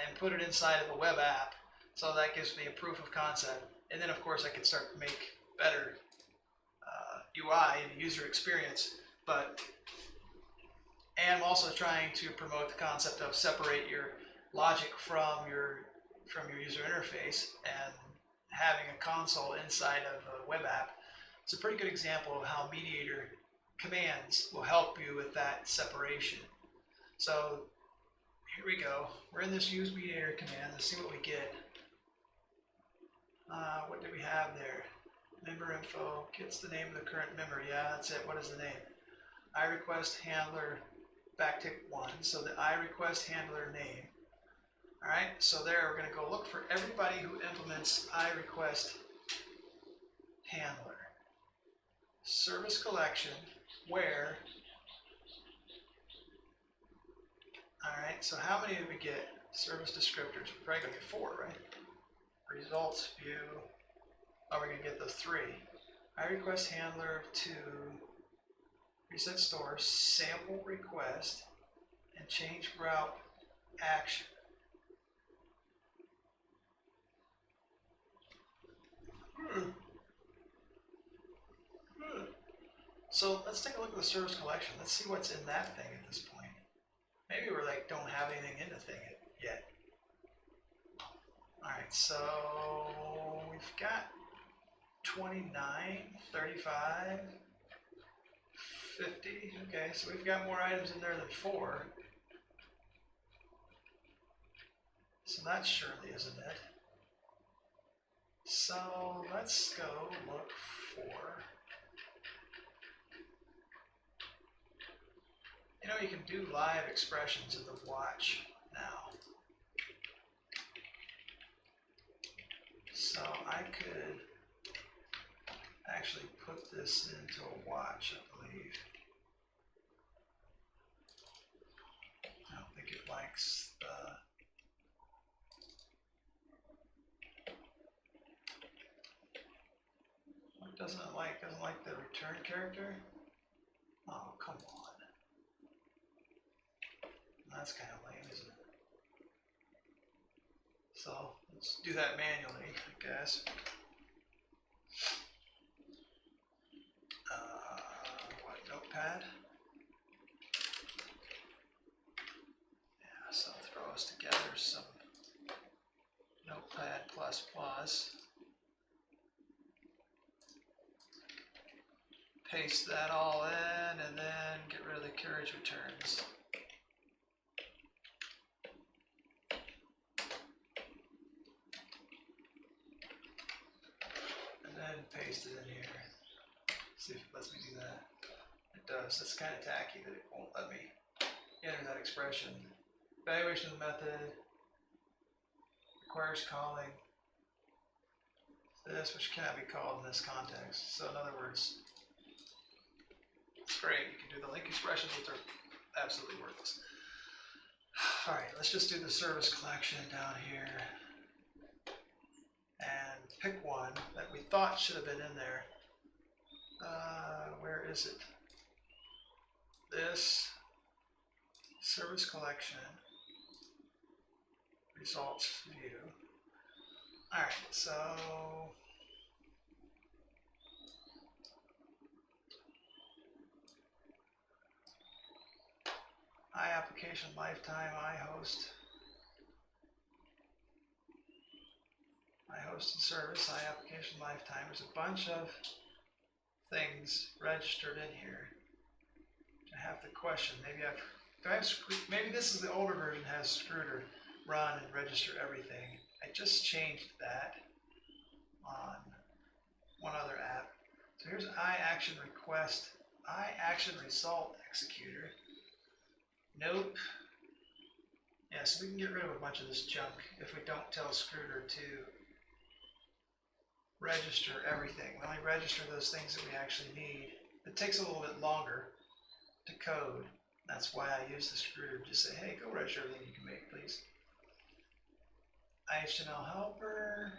and put it inside of a web app. So that gives me a proof of concept. And then of course I can start to make better UI and user experience. And I'm also trying to promote the concept of separate your logic from your user interface and having a console inside of a web app. It's a pretty good example of how mediator commands will help you with that separation. So here we go. We're in this use mediator command. Let's see what we get. What do we have there? Member info gets the name of the current member. Yeah, that's it. What is the name? iRequestHandler backtick 1. So the iRequestHandler name. All right. So there, we're going to go look for everybody who implements iRequestHandler. Service collection where. All right. So how many did we get? Service descriptors. We're probably going to get 4, right? Results view. Oh, we're going to get the 3. iRequestHandler to reset store, sample request, and change route action. So let's take a look at the service collection. Let's see what's in that thing at this point. Maybe we're like don't have anything in the thing yet. All right, so we've got 29, 35, 50. Okay, so we've got more items in there than 4. So that surely isn't it. So let's go look for, you know, you can do live expressions in the watch now. So I could actually put this into a watch, I believe. I don't think it likes the, what doesn't it like? Doesn't like the return character? Oh, come on. That's kind of lame, isn't it? So let's do that manually, I guess. What, Notepad? Yeah, so throw us together some Notepad++. paste that all in and then get rid of the carriage returns. And then paste it in here. See if it lets me do that. It does. It's kind of tacky that it won't let me enter that expression. Evaluation of the method requires calling this, which cannot be called in this context. So in other words, it's great. You can do the link expressions, which are absolutely worthless. All right, let's just do the service collection down here and pick one that we thought should have been in there. Where is it? This service collection results view. All right, so application lifetime, I host and service, application lifetime. There's a bunch of things registered in here. I have to question. Maybe this is the older version, has Screwder run and register everything. I just changed that on one other app. So here's iAction request, iAction result executor. Nope. Yeah, so we can get rid of a bunch of this junk if we don't tell Screwder to register everything. We only register those things that we actually need. It takes a little bit longer to code. That's why I use the Screwder to just say, hey, go register everything you can make, please. HTML helper.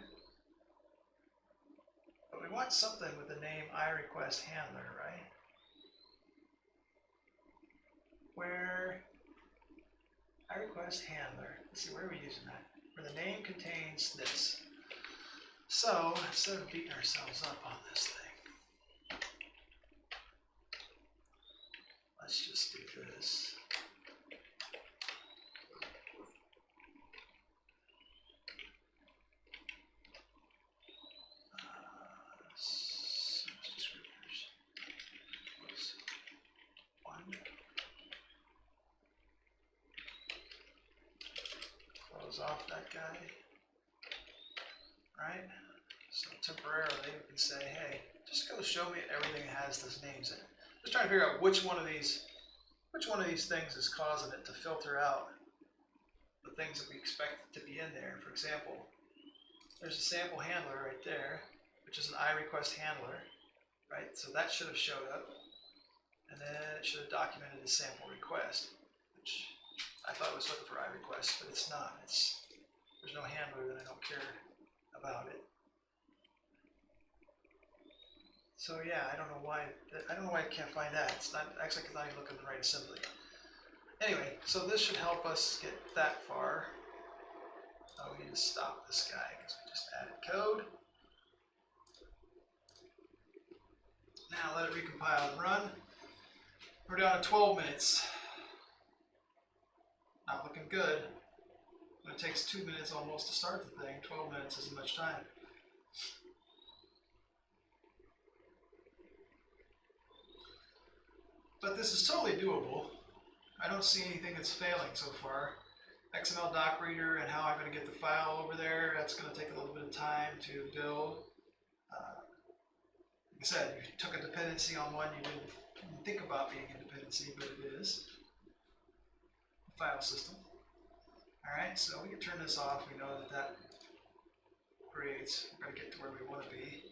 But we want something with the name iRequestHandler, right? Where iRequestHandler. Let's see, where are we using that? Where the name contains this. So instead of beating ourselves up on this thing, let's just do this. Off that guy. Right? So temporarily we can say, hey, just go show me everything that has those names in it. Just trying to figure out which one of these things is causing it to filter out the things that we expect to be in there. For example, there's a sample handler right there, which is an iRequestHandler, right? So that should have showed up, and then it should have documented the sample request, which I thought it was looking for iRequest, but it's not. There's no handler, that I don't care about it. So yeah, I don't know why I can't find that. It's not actually not even looking at the right assembly. Anyway, so this should help us get that far. Oh, we need to stop this guy because we just added code. Now let it recompile and run. We're down to 12 minutes. Not looking good. It takes 2 minutes almost to start the thing. 12 minutes isn't much time. But this is totally doable. I don't see anything that's failing so far. XML doc reader and how I'm going to get the file over there, that's going to take a little bit of time to build. Like I said, you took a dependency on one you didn't think about being a dependency, but it is. File system. Alright, so we can turn this off. We know that creates, we're going to get to where we want to be.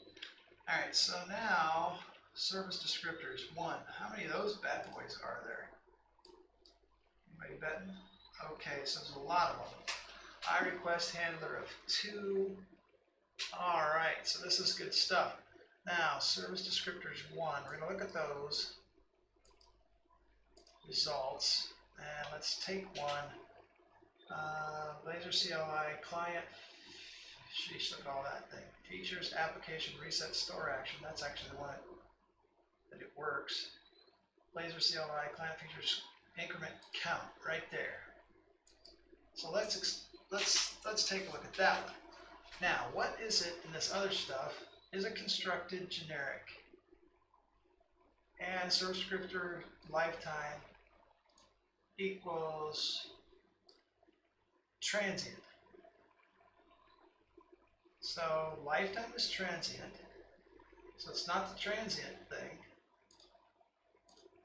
Alright, so now, service descriptors. 1. How many of those bad boys are there? Anybody betting? Okay, so there's a lot of them. iRequestHandler of 2. Alright, so this is good stuff. Now, service descriptors 1. We're going to look at those results. And let's take one. Blazor CLI client. Sheesh, look at all that thing. Features, application, reset, store action. That's actually the one that it works. Blazor CLI client features increment count right there. So let's take a look at that one. Now, what is it in this other stuff? Is it constructed generic? and service descriptor lifetime equals transient. So lifetime is transient, so it's not the transient thing.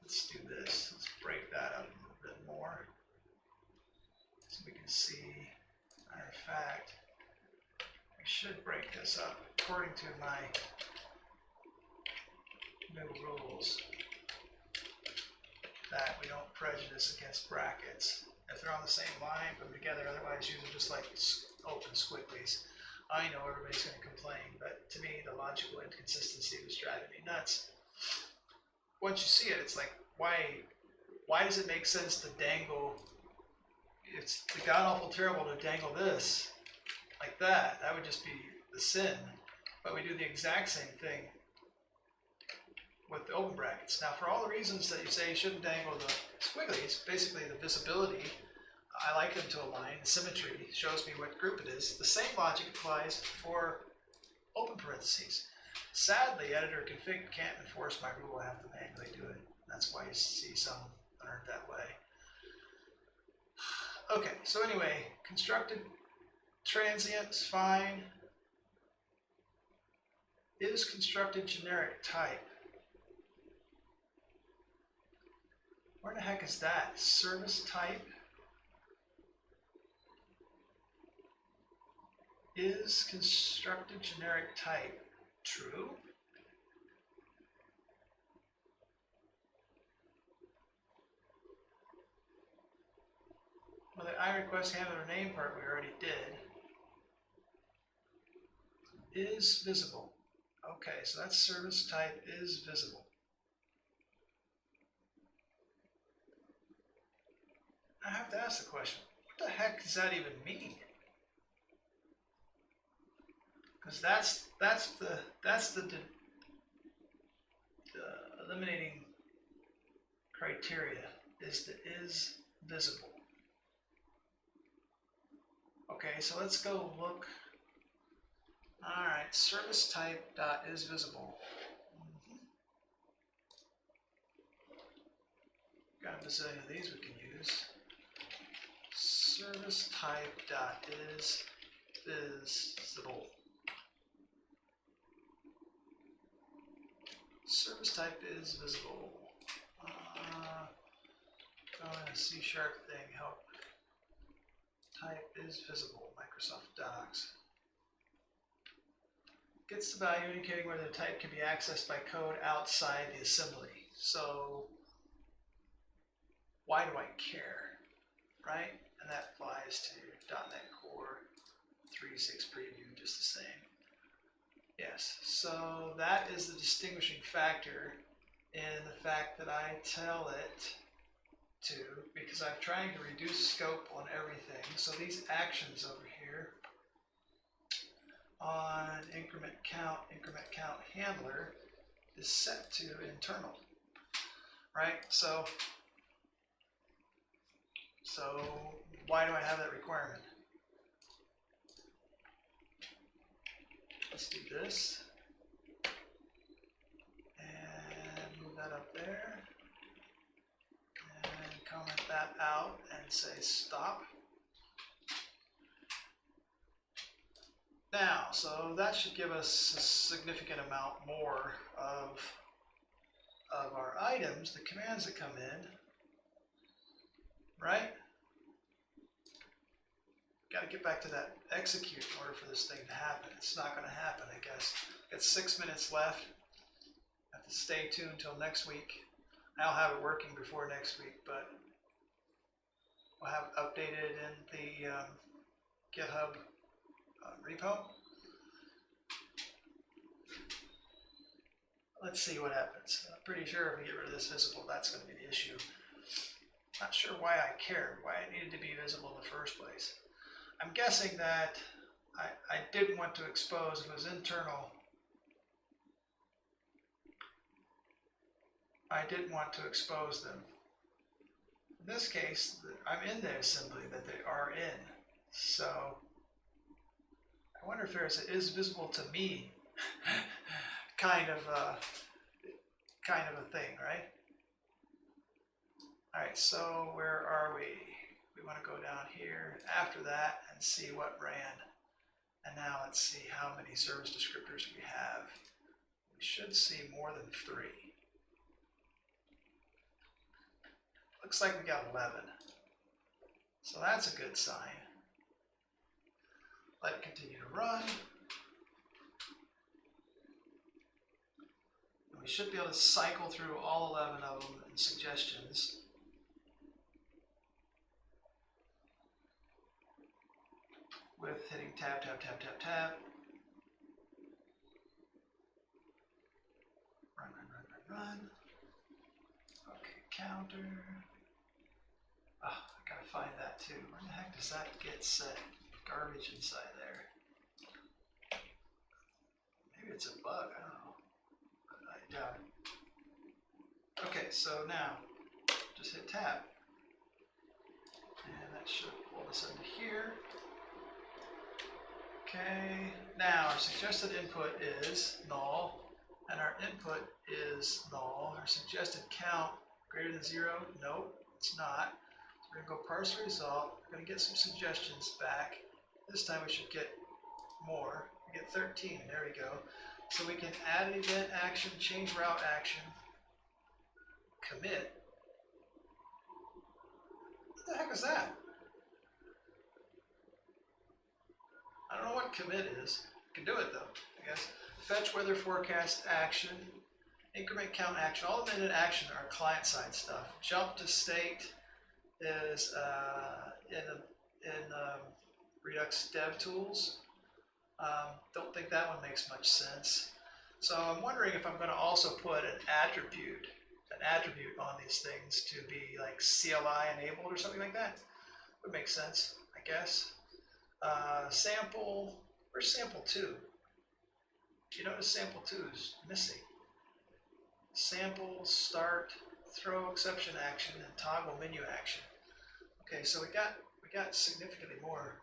Let's do this. Let's break that up a little bit more so we can see. Matter of fact, we should break this up according to my new rules that we don't prejudice against brackets. If they're on the same line, put them together, otherwise use them just like open squigglies. I know everybody's going to complain, but to me the logical inconsistency was driving me nuts. Once you see it, it's like, why does it make sense to dangle? It's the god awful terrible to dangle this like that. That would just be the sin. But we do the exact same thing with the open brackets. Now, for all the reasons that you say you shouldn't dangle the squigglies, basically the visibility, I like them to align. The symmetry shows me what group it is. The same logic applies for open parentheses. Sadly, editor config can't enforce my rule. I have to manually do it. That's why you see some that aren't that way. Okay, so anyway, constructed transient's fine. Is constructed generic type. Where the heck is that? Service type is constructed generic type. True. Well, the iRequest handler name part we already did. Is visible. Okay, so that service type is visible. I have to ask the question, what the heck does that even mean? Because that's the eliminating criteria is the is visible. Okay, so let's go look. All right, service type dot is visible. Got a bazillion of these we can use. Service type dot is visible. Service type is visible. Go in a C# thing. Help. Type is visible. Microsoft Docs. Gets the value indicating whether the type can be accessed by code outside the assembly. So why do I care, right? And that applies to .NET Core 3.6 preview just the same. Yes, so that is the distinguishing factor in the fact that I tell it to, because I'm trying to reduce scope on everything. So these actions over here on increment count handler is set to internal, right? So why do I have that requirement? Let's do this and move that up there and comment that out and say stop. Now, so that should give us a significant amount more of our items, the commands that come in, right? Got to get back to that execute in order for this thing to happen. It's not going to happen, I guess. Got 6 minutes left. Have to stay tuned until next week. I'll have it working before next week, but we'll have it updated in the GitHub repo. Let's see what happens. I'm pretty sure if we get rid of this visible, that's going to be the issue. Not sure why I cared, why it needed to be visible in the first place. I'm guessing that I didn't want to expose, if it was internal, I didn't want to expose them. In this case, I'm in the assembly that they are in. So I wonder if there's a is visible to me kind of kind of a thing, right? All right, so where are we? We want to go down here after that and see what ran. And now let's see how many service descriptors we have. We should see more than 3. Looks like we got 11. So that's a good sign. Let it continue to run. And we should be able to cycle through all 11 of them in suggestions. With hitting tab, tab, tab, tab, tab. Run, run, run, run, run. Okay, counter. Ah, I gotta find that too. Where the heck does that get set? Garbage inside there. Maybe it's a bug, I don't know. But I doubt it. Okay, so now just hit tab. And that should pull us into here. Okay, now our suggested input is null, and our input is null. Our suggested count greater than 0, nope, it's not. So we're gonna go parse result. We're gonna get some suggestions back. This time we should get more. We get 13, there we go. So we can add an event action, change route action, commit. What the heck is that? I don't know what commit is. You can do it though, I guess. Fetch weather forecast action, increment count action. All of them in action are client-side stuff. Jump to state is in Redux Dev Tools. Don't think that one makes much sense. So I'm wondering if I'm going to also put an attribute on these things to be like CLI enabled or something like that. Would make sense, I guess. Sample, where's sample 2? You notice sample 2 is missing. Sample, start, throw exception action, and toggle menu action. Okay, so we got significantly more,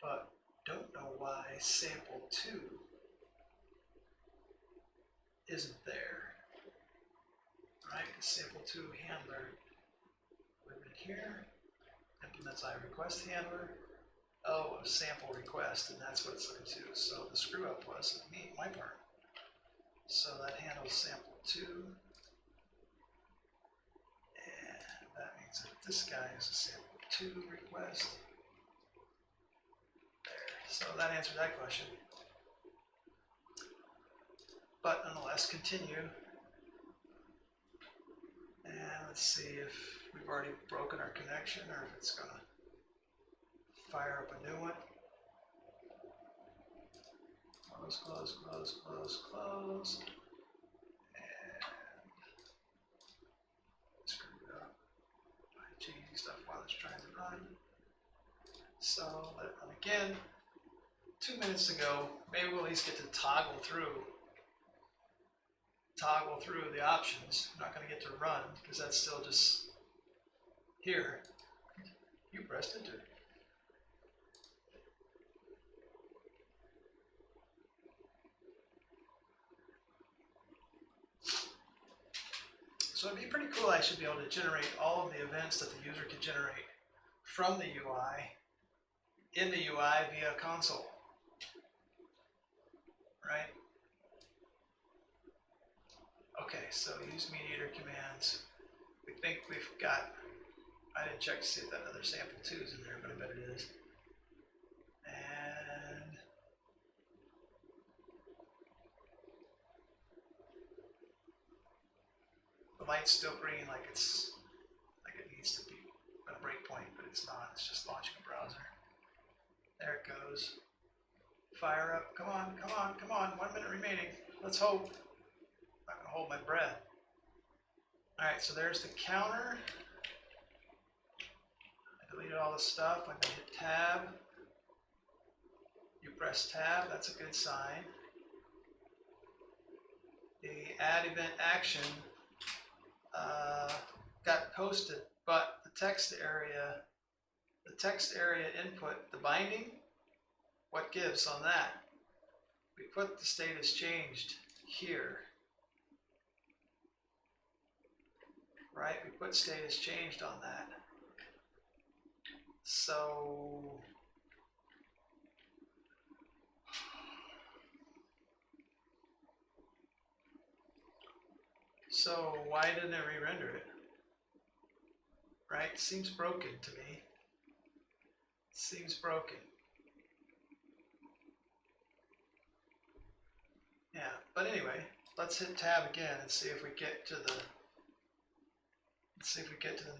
but don't know why sample 2 isn't there. Right, because sample 2 handler would have been here. Implements iRequest handler. Oh, a sample request, and that's what it's looking to. So the screw up was me, my part. So that handles sample 2. And that means that this guy is a sample 2 request. There. So that answered that question. But nonetheless, continue. And let's see if we've already broken our connection or if it's going to fire up a new one. Close, close, close, close, close. And screw it up by changing stuff while it's trying to run. So let it run again. 2 minutes ago, maybe we'll at least get to toggle through the options. I'm not going to get to run because that's still just here. You pressed enter. So it'd be pretty cool. I should be able to generate all of the events that the user can generate from the UI in the UI via console, right? Okay, so use mediator commands. We think we've got, I didn't check to see if that other sample 2 is in there, but I bet it is. And the light's still green like it needs to be at a breakpoint, but it's not. It's just launching a browser. There it goes. Fire up. Come on, come on, come on. 1 minute remaining. Let's hope. I'm not going to hold my breath. All right, so there's the counter. I deleted all the stuff. I'm going to hit tab. You press tab. That's a good sign. The add event action got posted, but the text area input, the binding, what gives on that? We put the state as changed here. right? We put state has changed on that. So why didn't it re-render it? Right? Seems broken to me. Seems broken. Yeah, but anyway, let's hit tab again and see if we get to the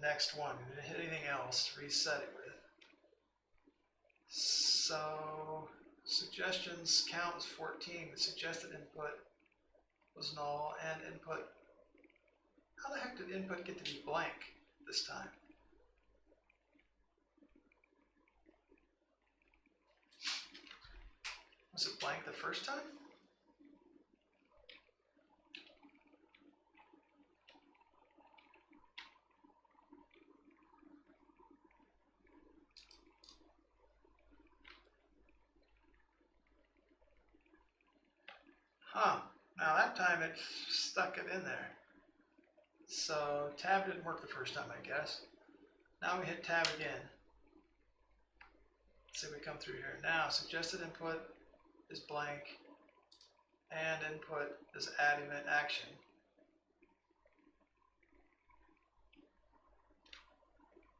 next one. We didn't hit anything else to reset it with. So suggestions count was 14. The suggested input was null, and input. How the heck did input get to be blank this time? Was it blank the first time? Huh. Now that time it stuck it in there. So tab didn't work the first time, I guess. Now we hit tab again. Let's see if we come through here. Now suggested input is blank, and input is add event action.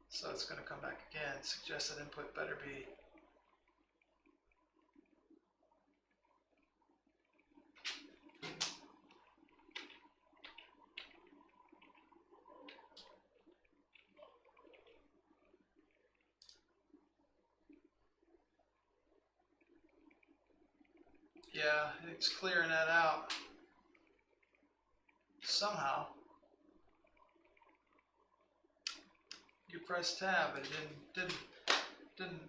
So it's going to come back again. Suggested input better be yeah, it's clearing that out somehow. You press tab, but it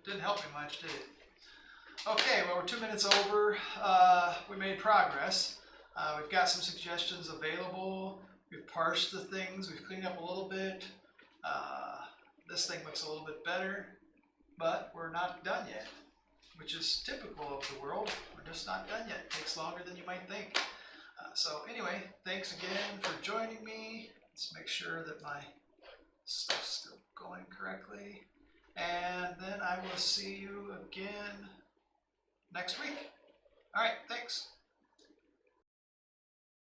didn't help me much, did it? Okay, well, we're 2 minutes over. We made progress. We've got some suggestions available. We've parsed the things. We've cleaned up a little bit. This thing looks a little bit better, but we're not done yet, which is typical of the world. We're just not done yet. It takes longer than you might think. So anyway, thanks again for joining me. Let's make sure that my stuff's still going correctly. And then I will see you again next week. All right, thanks.